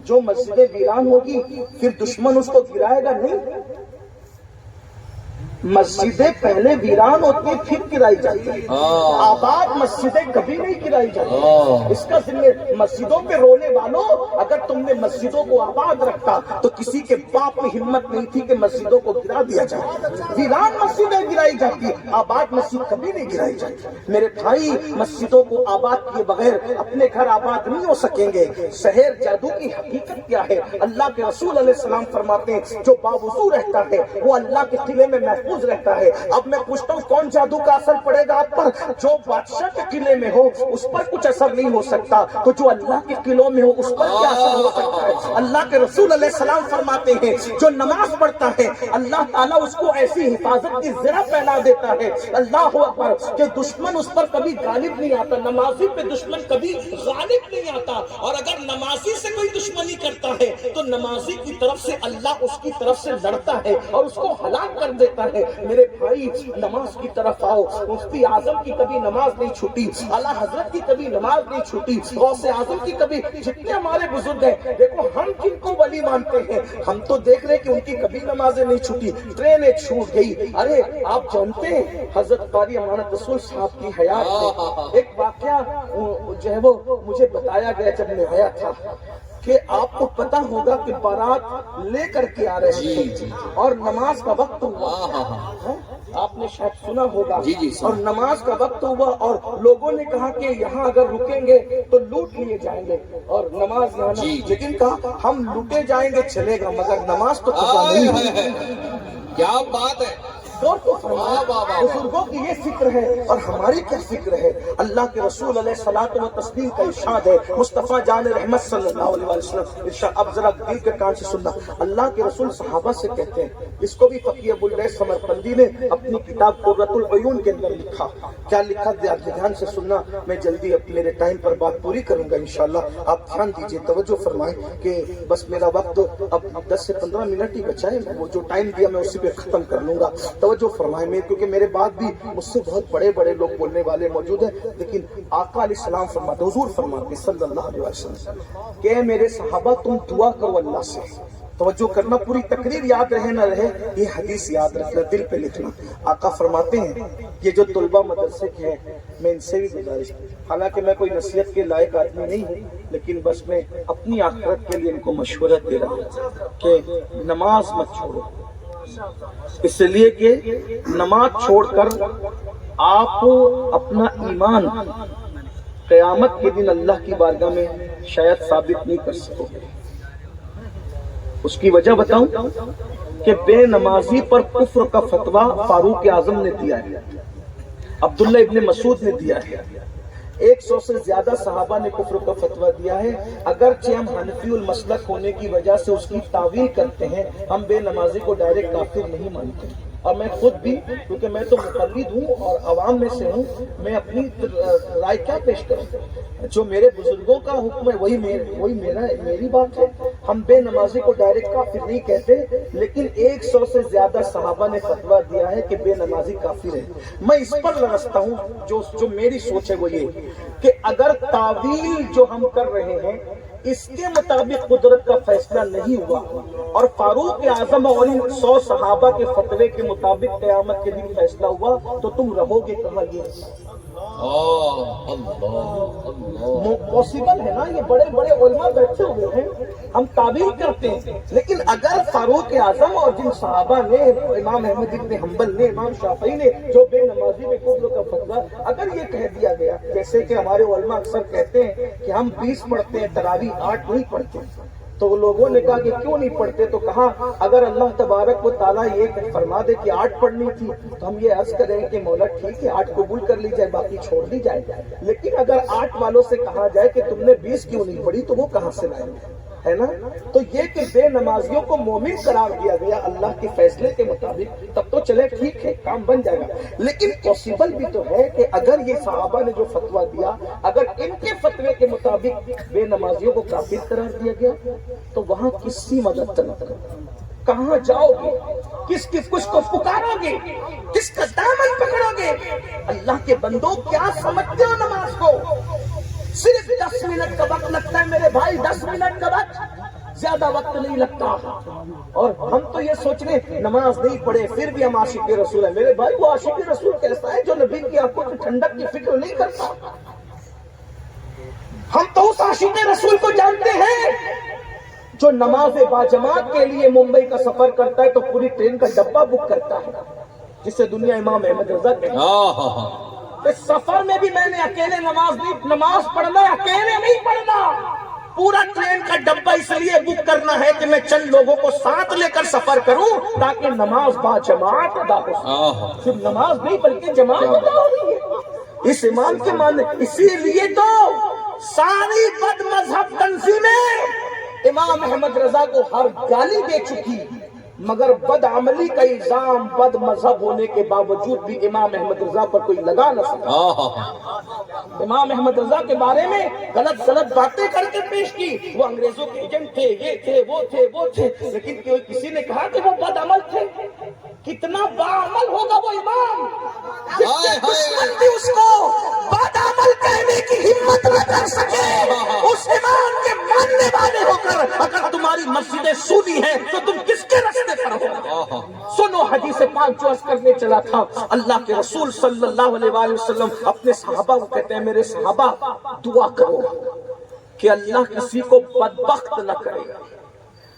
جو مسجدیں ویران ہوگی پھر دشمن اس کو گرائے گا نہیں. مسجدیں پہلے ویران ہوتی ہیں پھر گرائی جاتی ہیں. آباد مسجدیں کبھی نہیں گرائی جاتی. اس کا ذمہ مسجدوں پہ رونے والوں، اگر تم نے مسجدوں کو آباد رکھا تو کسی کے باپ میں ہمت نہیں تھی کہ مسجدوں کو گرا دیا جائے. ویران مسجدیں گرائی جاتی ہیں، آباد مسجد کبھی نہیں گرائی جاتی. میرے بھائی، مسجدوں کو آباد کیے بغیر اپنے گھر آباد نہیں ہو سکیں گے. شہر جادو کی حقیقت کیا ہے؟ اللہ کے رسول علیہ السلام فرماتے ہیں جو باوضو رہتا ہے وہ اللہ کے قلعے میں محفوظ رہتا ہے. اب میں پوچھتا ہوں کون جادو کا اثر پڑے گا آپ پر؟ جو بادشاہ کے قلعے میں ہو اس پر کچھ اثر نہیں ہو سکتا، تو جو اللہ کے قلعوں میں ہو اس پر کیا اثر ہو سکتا ہے؟ اللہ کے رسول علیہ السلام فرماتے ہیں جو نماز پڑھتا ہے اللہ تعالیٰ اس کو ایسی حفاظت کی زرہ پہنا دیتا ہے، اللہ اکبر، کہ دشمن اس پر کبھی غالب نہیں آتا. نمازی پہ دشمن کبھی غالب نہیں آتا. اور اگر نمازی سے کوئی دشمنی کرتا ہے تو نمازی کی طرف سے اللہ اس کی طرف سے لڑتا ہے اور اس کو ہلاک کر دیتا ہے. میرے بھائی، نماز کی طرف آؤ. مفتی اعظم کی کبھی نماز نہیں چھوٹی، اعلیٰ حضرت کی کبھی نماز نہیں چھوٹی، غوث اعظم کی کبھی. جتنے ہمارے بزرگ ہیں دیکھو، ہم جن کو ولی مانتے ہیں ہم تو دیکھ رہے کہ ان کی کبھی نمازیں نہیں چھوٹی. ٹرینیں چھوٹ گئی. ارے آپ جانتے ہیں حضرت قاری امانت رسول صاحب کی حیات میں ایک واقعہ جو ہے وہ مجھے بتایا گیا جب میں آیا تھا کہ آپ کو پتا ہوگا کہ بارات لے کر کے آ رہے ہیں اور نماز کا وقت ہوا. آپ نے شاید سنا ہوگا. اور نماز کا وقت ہوا اور لوگوں نے کہا کہ یہاں اگر رکیں گے تو لوٹ لیے جائیں گے اور نماز یہاں. لیکن کہا ہم لوٹے جائیں گے چلے گا مگر نماز تو قضا نہیں ہوگی. کیا بات ہے. بزرگوں کی یہ فکر ہے اور ہماری کیا فکر ہے. اللہ کے رسول علیہ الصلوۃ و تسلیم کا ارشاد ہے، مصطفیٰ جان رحمت صلی اللہ علیہ وسلم ارشاد. اب ذرا دل کے کان سے سننا. اللہ کے رسول صحابہ سے کہتے ہیں، اس کو بھی فقیہ ابواللیث سمرقندی نے اپنی کتاب قرۃ العیون کے اندر لکھا. کیا لکھا؟ دھیان سے سننا. میں جلدی اب میرے ٹائم پر بات پوری کروں گا انشاءاللہ. آپ دھیان دیجیے، توجہ فرمائیں کہ بس میرا وقت اب 10 سے 15 منٹ ہی بچا ہے. وہ جو ٹائم دیا میں اسی پہ ختم کر لوں گا. توجہ فرمائیں میں، کیونکہ میرے بعد بھی مجھ سے بہت بڑے بڑے لوگ بولنے والے موجود ہیں. لیکن آقا علیہ السلام فرماتے، حضور فرماتے صلی اللہ علیہ وسلم کہ اے میرے صحابہ تم دعا کرو اللہ سے توجہ کرنا، پوری تقریر یاد رہے نہ رہے، یہ حدیث یاد رکھنا، دل پہ لکھنا۔ آقا فرماتے ہیں یہ جو طلبہ مدرسے کے ہیں، میں ان سے بھی گزارش، حالانکہ میں کوئی نصیحت کے لائق آدمی نہیں ہوں، لیکن بس میں اپنی آخرت کے لیے ان کو مشورہ دے رہا ہوں کہ نماز مت چھوڑو، اس لیے کہ نماز چھوڑ کر آپ اپنا ایمان قیامت کے دن اللہ کی بارگاہ میں شاید ثابت نہیں کر سکو گے۔ اس کی وجہ بتاؤں کہ بے نمازی پر کفر کا فتویٰ فاروق اعظم نے دیا ہے، عبداللہ ابن مسعود نے دیا ہے، 100 سے زیادہ صحابہ نے کفر کا فتویٰ دیا ہے۔ اگرچہ ہم حنفی المسلک ہونے کی وجہ سے اس کی تعویل کرتے ہیں، ہم بے نمازی کو ڈائریکٹ کافر نہیں مانتے، اور میں خود بھی، کیونکہ میں تو مقلد ہوں اور عوام میں سے ہوں، میں اپنی رائے کیا پیش کروں؟ جو میرے بزرگوں کا حکم ہے وہی میری بات ہے۔ ہم بے نمازی کو ڈائریکٹ کافر نہیں کہتے، لیکن 100 سے زیادہ صحابہ نے فتویٰ دیا ہے کہ بے نمازی کافر ہے۔ میں اس پر لرزتا ہوں، جو میری سوچ ہے وہ یہ کہ اگر تعویل جو ہم کر رہے ہیں اس کے مطابق قدرت کا فیصلہ نہیں ہوا اور فاروق اعظم اور ان 100 صحابہ کے فتوے کے مطابق قیامت کے دن فیصلہ ہوا، تو تم رہو گے کہاں؟ یہ پاسبل ہے نا؟ یہ بڑے بڑے علماء بیٹھے ہوئے ہیں، ہم تعبیر کرتے ہیں، لیکن اگر فاروق اعظم اور جن صحابہ نے، امام احمد بن حنبل نے، امام شافعی نے، جو بے نمازی میں کفر کا فتویٰ، اگر یہ کہہ دیا گیا، جیسے کہ ہمارے علماء اکثر کہتے ہیں کہ ہم 20 پڑھتے ہیں، تراویح 8 نہیں پڑھتے، تو لوگوں نے کہا کہ کیوں نہیں پڑھتے؟ تو کہا اگر اللہ تبارک و تعالیٰ یہ فرما دے کہ 8 پڑھنی تھی تو ہم یہ عرض کریں کہ مولا ٹھیک ہے 8 قبول کر لی جائے، باقی چھوڑ دی جائے، لیکن اگر 8 والوں سے کہا جائے کہ تم نے 20 کیوں نہیں پڑھی تو وہ کہاں سے لائیں گے؟ ہے نا؟ تو یہ کہ بے نمازیوں کو مومن قرار دیا گیا اللہ کے فیصلے کے مطابق، تب تو چلے ٹھیک ہے، کام بن جائے گا، لیکن پاسبل بھی تو ہے کہ اگر یہ صحابہ نے جو فتویٰ دیا، اگر ان کے فتوے کے مطابق بے نمازیوں کو کافر قرار دیا گیا تو وہاں کس کی مدد طلب کرو؟ کہاں جاؤ گے؟ کس کو پکارو گے؟ کس کا دامن پکڑو گے؟ اللہ کے بندوں کیا سمجھتے ہو نماز کو؟ صرف 10 منٹ کا وقت لگتا ہے میرے بھائی، 10 منٹ کا وقت، زیادہ وقت نہیں لگتا، اور ہم تو یہ سوچ رہے نماز نہیں پڑھے پھر بھی ہم عاشق رسول ہیں۔ میرے بھائی وہ عاشق رسول کیسا ہے جو نبی کی آنکھوں کی ٹھنڈک کی فکر نہیں کرتا؟ ہم تو اس عاشق رسول کو جانتے ہیں جو نماز باجماعت کے لیے ممبئی کا سفر کرتا ہے تو پوری ٹرین کا ڈبہ بک کرتا ہے، جسے دنیا امام احمد رضا کہتے ہیں۔ اس سفر میں بھی میں نے اکیلے نماز پڑھنا ہے، اکیلے نہیں پڑھنا، پورا ٹرین کا ڈبہ اس لیے بک کرنا ہے کہ میں چند لوگوں کو ساتھ لے کر سفر کروں تاکہ نماز باجماعت ادا ہو سکے۔ صرف نماز نہیں بلکہ جماعت ادا ہو رہی ہے اس امام کے ماننے۔ اسی لیے تو ساری بد مذہب تنظیمیں امام احمد رضا کو ہر گالی دے چکی، مگر بد عملی کا الزام بد مذہب ہونے کے باوجود بھی امام احمد رضا پر کوئی لگا نہ سکا۔ امام احمد رضا کے بارے میں غلط باتیں کر کے پیش کی، وہ انگریزوں کے ایجنٹ تھے، یہ تھے، وہ تھے، لیکن کسی نے کہا کہ وہ بد عمل تھے؟ کتنا باعمل ہوگا وہ امام جس کے دشمن بھی اس کو بد عمل کہنے کی ہمت نہ کر سکے۔ اس امام کے ماننے والے ہو کر اگر تمہاری مسجدیں سونی ہیں تو تم کس کے راستے پر ہو؟ سنو حدیث پاک جو عرض کرنے چلا تھا، اللہ کے رسول صلی اللہ علیہ وآلہ وسلم اپنے صحابہ کو کہتے ہیں میرے صحابہ دعا کرو کہ اللہ کسی کو بدبخت نہ کرے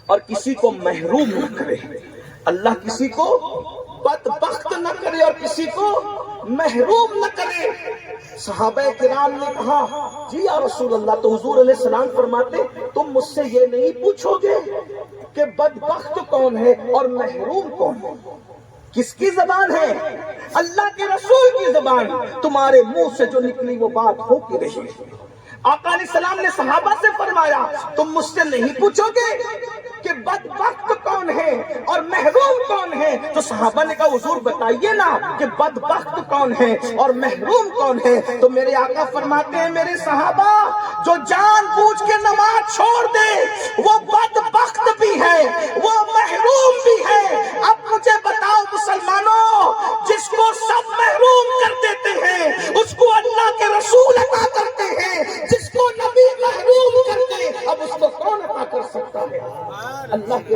اور کسی کو محروم نہ کرے، اللہ کسی کو بدبخت نہ کرے اور کسی کو محروم نہ کرے۔ صحابہ کرام نے کہا جی یا رسول اللہ، تو حضور علیہ السلام فرماتے تم مجھ سے یہ نہیں پوچھو گے کہ بدبخت کون ہے اور محروم کون ہے؟ کس کی زبان ہے؟ اللہ کے رسول کی زبان، تمہارے منہ سے جو نکلی وہ بات ہو کے رہی۔ آقا علیہ السلام نے صحابہ سے فرمایا تم مجھ سے نہیں پوچھو گے کہ بدبخت کون ہے اور محروم کون ہے؟ تو صحابہ نے کہا حضور بتائیے نا کہ بدبخت کون ہے اور محروم کون ہے؟ تو میرے آقا فرماتے ہیں میرے صحابہ جو جان بوجھ کے نماز چھوڑ دے وہ بدبخت بھی ہے، وہ محروم بھی ہے۔ اب مجھے بتاؤ مسلمانوں، جس کو سب محروم کر دیتے ہیں اس کو اللہ کے رسول عطا کرتے ہیں، جس کو نبی محروم کرتے اب اس کو کون عطا کر سکتا ہے؟ اللہ کے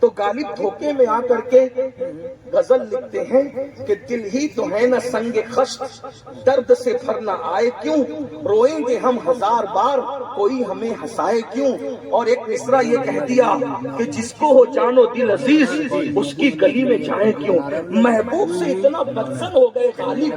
تو غالب دھوکے میں آ کر کے غزل لکھتے ہیں کہ دل ہی تو ہے نہ سنگ خشت، درد سے بھر نہ آئے کیوں، روئیں گے ہم ہزار بار کوئی ہمیں ہنسائے کیوں۔ اور ایک مصرع یہ کہہ دیا کہ جس کو ہو جان و دل عزیز اس کی گلی میں جائیں کیوں۔ محبوب سے اتنا بدزن ہو گئے غالب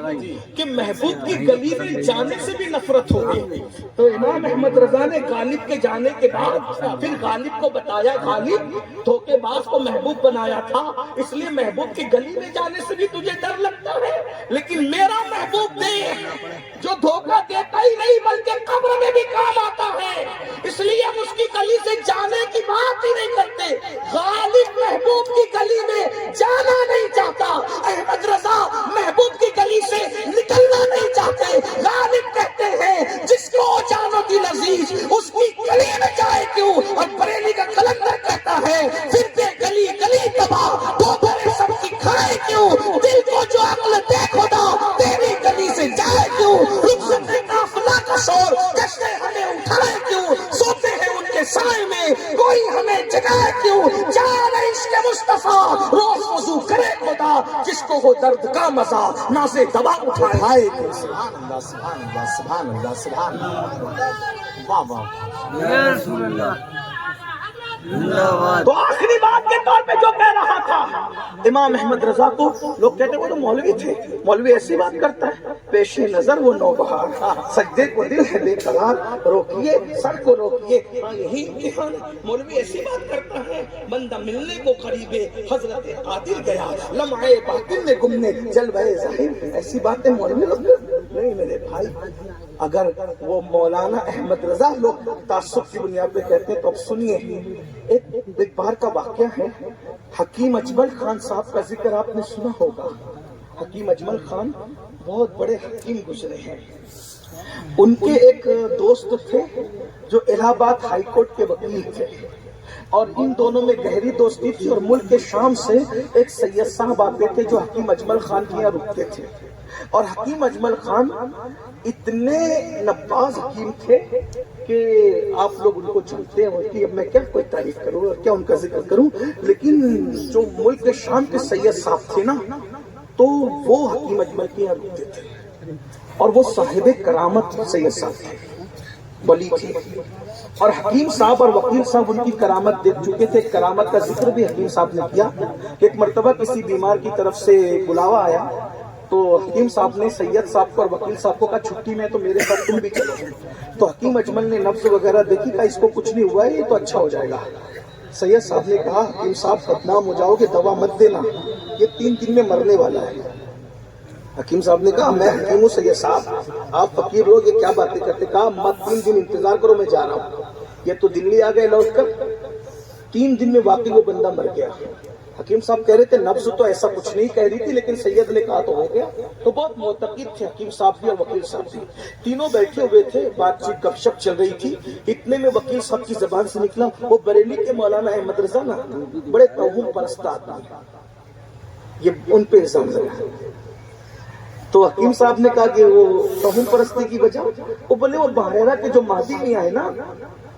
کہ محبوب کی گلی میں جانے سے بھی نفرت ہو گئی۔ تو امام احمد رضا نے غالب کے جانے کے بعد پھر غالب کو بتایا، غالب دھوکے باز کو محبوب بنایا تھا، اس لیے محبوب کی گلی میں جانے سے بھی تجھے ڈر لگتا ہے، لیکن میرا محبوب دیکھ جو دھوکہ دیتا ہی نہیں بلکہ قبر میں بھی کام آتا ہے، اس لیے ہم اس کی گلی سے جانے کی بات ہی نہیں کرتے۔ غالب محبوب کی گلی میں جانا نہیں چاہتا، احمد رضا محبوب کی گلی سے نکلنا نہیں چاہتے۔ غالب کہتے ہیں جس کو جانو دل عزیز اس کی گلی میں جائے کیوں، اور بریلی کا کلندر کہتا ہے پھر دے گلی گلی تباہ ٹھوکریں سب کی کھائے کیوں، دل کو جو عقل دے خدا تیری گلی سے جائے کیوں، رخصت قافلہ کا شور کشتے ہمیں اٹھائے کیوں، سوتے ہیں ان کے سائے میں کوئی ہمیں جگائے کیوں، جان عشق مصطفیٰ روز وضو کرے خدا جس کو ہو درد کا مزہ نازے دوا اٹھائے کیوں۔ سبحان اللہ سبحان اللہ سبحان اللہ سبحان اللہ، واہ واہ۔ تو آخری بات کے طور پہ جو کہہ رہا تھا امام احمد رضا کو لوگ کہتے وہ تو مولوی تھے، مولوی ایسی بات کرتا ہے، پیش نظر وہ نوبہار، سجدے کو دل ہے بے قرار، روکیے سر کو روکیے، یہی امتحان ہے۔ مولوی ایسی بات کرتا ہے، بندہ ملنے کو قریب حضرت عادل گیا، لمحے باطن میں گمنے جلوہ ظاہر، ایسی باتیں مولوی لوگ نہیں میرے بھائی۔ اگر وہ مولانا احمد رضا لوگ تعصب کی بنیاد پہ کہتے ہیں تو اب سنیے، ایک بار کا واقعہ ہے، حکیم اجمل خان صاحب کا ذکر آپ نے سنا ہوگا۔ حکیم اجمل خان بہت بڑے حکیم گزرے ہیں، ان کے ایک دوست تھے جو الہ آباد ہائی کورٹ کے وکیل تھے، اور ان دونوں میں گہری دوستی تھی، اور ملک کے شام سے ایک سید صاحب آتے تھے جو حکیم اجمل خان کے یہاں رکتے تھے، اور حکیم اجمل خان اتنے نباز حکیم تھے کہ آپ لوگ ان کو جانتے ہیں کہ اب میں کیا کوئی تعریف کروں اور کیا ان کا ذکر کروں، لیکن جو ملک کے شام کے سید صاحب تھے نا تو وہ حکیم اجمل کے یہاں رکتے تھے، اور وہ صاحب کرامت سید صاحب تھے، ولی تھے، اور حکیم صاحب اور وکیل صاحب ان کی کرامت دیکھ چکے تھے۔ کرامت کا ذکر بھی حکیم صاحب نے کیا کہ ایک مرتبہ کسی بیمار کی طرف سے بلاوا آیا تو حکیم صاحب نے سید صاحب کو اور وکیل صاحب کو کہا چھٹی میں تو میرے ساتھ تم بھی چلو۔ تو حکیم اجمل نے نبض وغیرہ دیکھی، کہا اس کو کچھ نہیں ہوا ہے، یہ تو اچھا ہو جائے گا۔ سید صاحب نے کہا حکیم صاحب بدنام ہو جاؤ گے، دوا مت دینا، یہ 3 دن میں مرنے والا ہے۔ حکیم صاحب نے کہا میں حکیم ہوں سید صاحب، آپ فقیر لوگ یہ کیا باتیں کرتے، کہا مت 3 دن انتظار کرو، میں جا رہا ہوں۔ یہ تو دلی آ گئے لوٹ کر، 3 دن میں واقعی وہ بندہ مر گیا۔ حکیم صاحب کہہ رہے تھے نبض تو ایسا کچھ نہیں کہہ رہی تھی، لیکن سید نے کہا تو ہو گیا۔ تو بہت معتقد تھے حکیم صاحب بھی اور وکیل صاحب بھی، تینوں بیٹھے ہوئے تھے، بات چیت گپ شپ چل رہی تھی، اتنے میں وکیل صاحب کی زبان سے نکلا وہ بریلی کے مولانا احمد رضا نا بڑے توہم پرست آدمی، یہ ان پہ الزام لگا۔ تو حکیم صاحب نے کہا کہ وہ توہم پرستی کی وجہ، وہ بولے وہ بحیرہ کے جو مہدی میاں ہے نا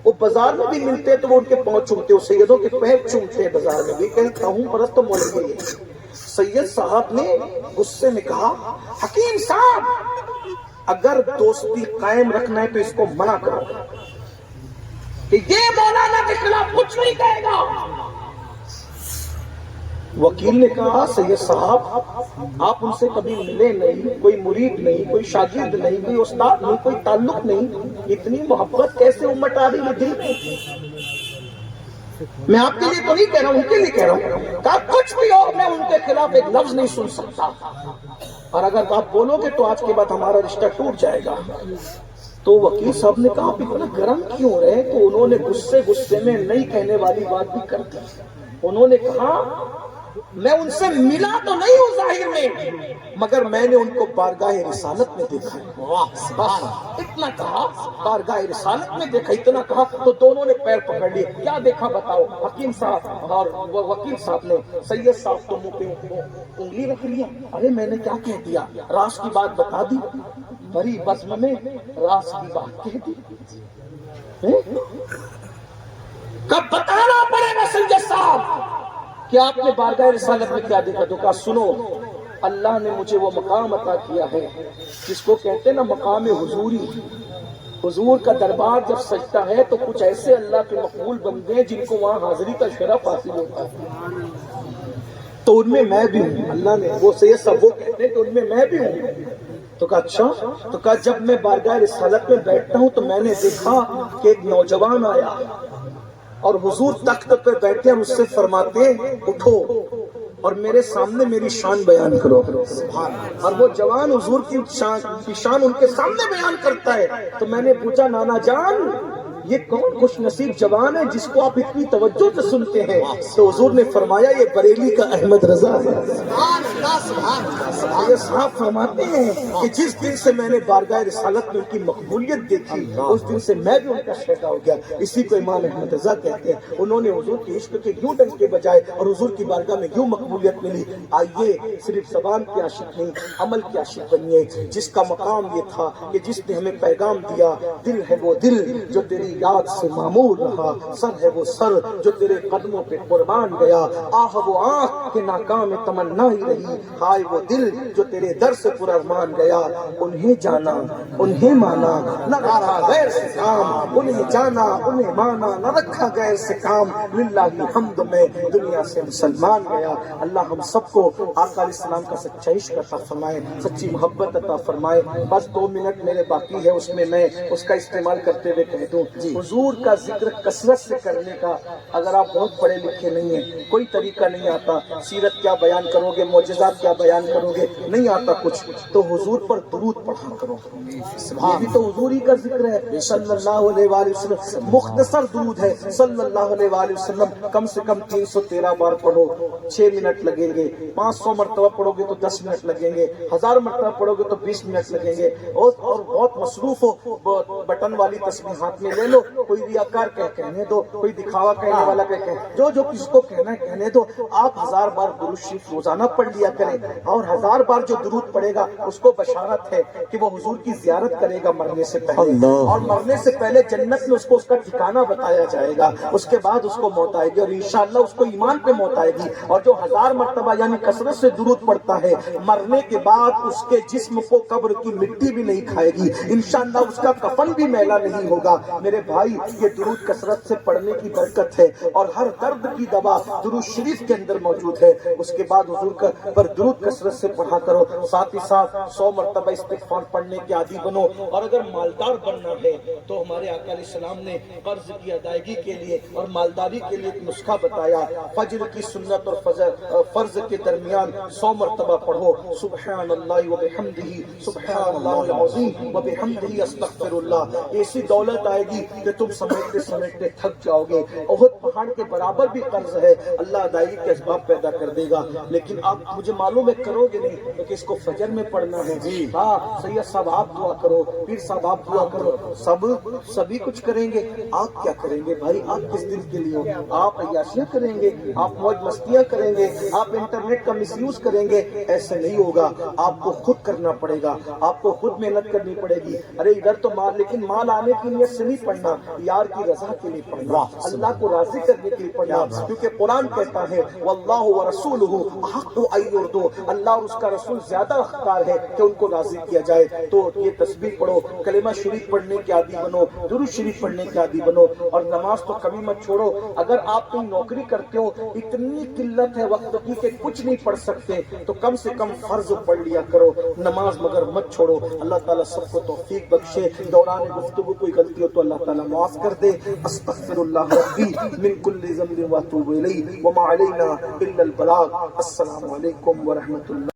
وہ بازار میں بھی ملتے ہیں تو وہ ان کے پاؤں چومتے، وہ سیدوں کے پیر چومتے ہیں بازار میں بھی، کہیں توہم پرست تو مولوی ہے۔ سید صاحب نے غصے میں کہا حکیم صاحب اگر دوستی قائم رکھنا ہے تو اس کو منع کرو کہ یہ مولانا کے خلاف کچھ نہیں کہے گا۔ وکیل نے کہا سید صاحب آپ ان سے کبھی ملے نہیں، کوئی مرید نہیں، کوئی شاگرد نہیں، کوئی استاد نہیں، کوئی تعلق نہیں، اتنی محبت کیسے امٹ آ رہی ہے دل میں؟ میں آپ کے لیے تو نہیں کہہ رہا ہوں، ان کے لیے کہہ رہا ہوں۔ کہا کچھ بھی ہو میں ان کے خلاف ایک لفظ نہیں سن سکتا، اور اگر آپ بولو گے تو آج کے بعد ہمارا رشتہ ٹوٹ جائے گا۔ تو وکیل صاحب نے کہا آپ اتنا گرم کیوں ہو رہے ہیں؟ تو انہوں نے غصے میں نہیں کہنے والی بات بھی کر دی۔ انہوں نے کہا میں ان سے ملا تو نہیں ہوں ظاہر میں، مگر میں نے ان کو بارگاہ رسالت میں دیکھا ہے۔ اتنا کہا بارگاہ رسالت میں دیکھا، اتنا کہا تو دونوں نے پیر پکڑ لیے۔ کیا دیکھا بتاؤ؟ حکیم صاحب اور وکیل صاحب نے، سید صاحب تو منہ پہ انگلی رکھ لیا، ارے میں نے کیا کہہ دیا، راز کی بات بتا دی، بڑی بزم میں راز کی بات کہہ دی۔ کب بتانا پڑے گا سید صاحب کہ آپ نے بارگاہ رسالت میں کیا دیکھا؟ تو کہا سنو، اللہ نے مجھے وہ مقام عطا کیا ہے جس کو کہتے ہیں نا مقام حضوری۔ حضور کا دربار جب سجتا ہے تو کچھ ایسے اللہ کے مقبول بندے ہیں جن کو وہاں حاضری کا شرف حاصل ہوتا ہے، تو ان میں بھی ہوں۔ اللہ نے وہ سے سب وہ کہتے ہیں کہ ان میں بھی ہوں۔ تو کہا اچھا؟ تو کہا جب میں بارگاہ رسالت میں بیٹھتا ہوں تو میں نے دیکھا کہ ایک نوجوان آیا اور حضور تخت پہ بیٹھے اور اس سے فرماتے اٹھو اور میرے سامنے میری شان بیان کرو، اور وہ جوان حضور کی شان ان کے سامنے بیان کرتا ہے۔ تو میں نے پوچھا نانا جان یہ کون خوش نصیب جوان ہے جس کو آپ اتنی توجہ سے سنتے ہیں؟ تو حضور نے فرمایا یہ بریلی کا احمد رضا ہے۔ یہ صاحب فرماتے ہیں کہ جس دن سے میں نے بارگاہ رسالت میں ان کی مقبولیت دیکھی اس دن سے میں بھی ان کا شہدا ہو گیا۔ اسی کو امام احمد رضا کہتے ہیں۔ انہوں نے حضور کے عشق کے یوں ڈنگ کے بجائے اور حضور کی بارگاہ میں یوں مقبولیت ملی۔ آئیے صرف زبان کے عاشق نہیں عمل کے عاشق بنیے، جس کا مقام یہ تھا کہ جس نے ہمیں پیغام دیا دل ہے وہ دل جو تیری یاد سے معمور رہا، سر ہے وہ سر جو تیرے قدموں پہ قربان گیا، آہ وہ آنکھ کہ ناکام تمنا ہی رہی، ہائے وہ دل جو تیرے در سے پرارمان گیا۔ انہیں جانا انہیں مانا نہ رکھا غیر سے کام، انہیں جانا انہیں مانا نہ رکھا غیر سے کام، للہ الحمد میں دنیا سے مسلمان گیا۔ اللہ ہم سب کو آقا علیہ السلام کا سچا عشق عطا فرمائے، سچی محبت عطا فرمائے۔ بس 2 منٹ میرے باقی ہے، اس میں میں اس کا استعمال کرتے ہوئے کہہ دوں حضور کا ذکر کثرت سے کرنے کا، اگر آپ بہت پڑھے لکھے نہیں ہیں، کوئی طریقہ نہیں آتا، سیرت کیا بیان کرو گے، معجزات کیا بیان کرو گے، نہیں آتا کچھ، تو حضور پر درود پڑھا کرو۔ یہ بھی تو حضور ہی کا ذکر ہے صلی اللہ علیہ وآلہ وسلم، مختصر درود ہے صلی اللہ علیہ وآلہ وسلم، کم سے کم 313 بار پڑھو، 6 منٹ لگیں گے، 500 مرتبہ پڑھو گے تو 10 منٹ لگیں گے، 1000 مرتبہ پڑھو گے تو 20 منٹ لگیں گے، اور بہت مصروف ہو بٹن والی تسبیح ہاتھ میں لے لو، کوئی ریاکار کہنے دو، کوئی دکھاوا کہنے والا کہنے، جو کسی کو کہنا ہے کہنے دو۔ آپ 1000 بار درود شریف روزانہ پڑھ لیا کریں، اور 1000 بار جو درود پڑھے گا اس کو بشارت ہے کہ وہ حضور کی زیارت کرے گا مرنے سے پہلے، اور مرنے سے پہلے جنت میں اس کو اس کا ٹھکانہ بتایا جائے گا، اس کے بعد اس کو موت آئے گی اور انشاءاللہ اس کو ایمان پہ موت آئے گی۔ اور جو 1000 مرتبہ یعنی کثرت سے درود پڑھتا ہے مرنے کے بعد اس کے جسم کو قبر کی مٹی بھی نہیں کھائے گی، انشاءاللہ اس کا کفن بھی میلا نہیں ہوگا۔ میرے بھائی یہ درود کثرت سے پڑھنے کی برکت ہے، اور ہر درد کی دوا درود شریف کے اندر موجود ہے۔ اس کے بعد حضور پر درود کثرت سے پڑھا کرو، ساتھ ہی ساتھ 100 مرتبہ استغفار پڑھنے کے عادی بنو۔ اور اگر مالدار بننا ہے تو ہمارے آقا علیہ السلام نے قرض کی ادائیگی کے لیے اور مالداری کے لیے ایک نسخہ بتایا، فجر کی سنت اور فرض کے درمیان 100 مرتبہ پڑھو، سبحان اللہ و بحمدہ سبحان اللہ العظیم و بحمدہ استغفر اللہ۔ ایسی دولت آئے گی کہ تم سمیٹتے سمیٹتے تھک جاؤ گے۔ احد پہاڑ کے برابر بھی قرض ہے، اللہ ادائیگی کے اسباب پیدا کر دے گا، لیکن آپ مجھے معلوم ہے کرو گے نہیں، کیونکہ اس کو فجر میں پڑھنا ہے۔ ہاں سید صاحب آپ دعا کرو، پیر صاحب آپ دعا کرو، سبھی کچھ کریں گے، آپ کیا کریں گے بھائی؟ آپ کس دن کے لیے ہو؟ آپ عیاشیاں کریں گے، آپ موج مستیاں کریں گے، آپ انٹرنیٹ کا مس یوز کریں گے، ایسے نہیں ہوگا۔ آپ کو خود کرنا پڑے گا، آپ کو خود محنت کرنی پڑے گی۔ ارے ادھر تو مال، لیکن مال آنے کی نیت سے نہیں پڑھنا، یار کی رضا کے لیے پڑھنا، اللہ کو راضی کرنے کے لیے پڑھنا، کیونکہ قرآن کہتا ہے واللہ ورسولہ احق ان یرضوا، اللہ اور اس کا رسول زیادہ حقدار ہے کہ ان کو راضی کیا جائے۔ تو یہ تسبیح پڑھو، کلمہ شریف پڑھنے کے عادی بنو، درود شریف پڑھنے کے عادی بنو، اور نماز تو کبھی مت چھوڑو۔ اگر آپ کوئی نوکری کرتے ہو، اتنی قلت ہے وقت کی کہ کچھ نہیں پڑھ سکتے، تو کم سے کم فرض پڑھ لیا کرو، نماز مگر مت چھوڑو۔ اللہ تعالیٰ سب کو توفیق بخشے۔ دوران گفتگو کوئی غلطی ہو تو اللہ تعالیٰ معاف کر دے۔ استغفر اللہ ربی من کل ذنب واتوب الیہ وما علینا الا البلاغ۔ السلام علیکم ورحمۃ اللہ۔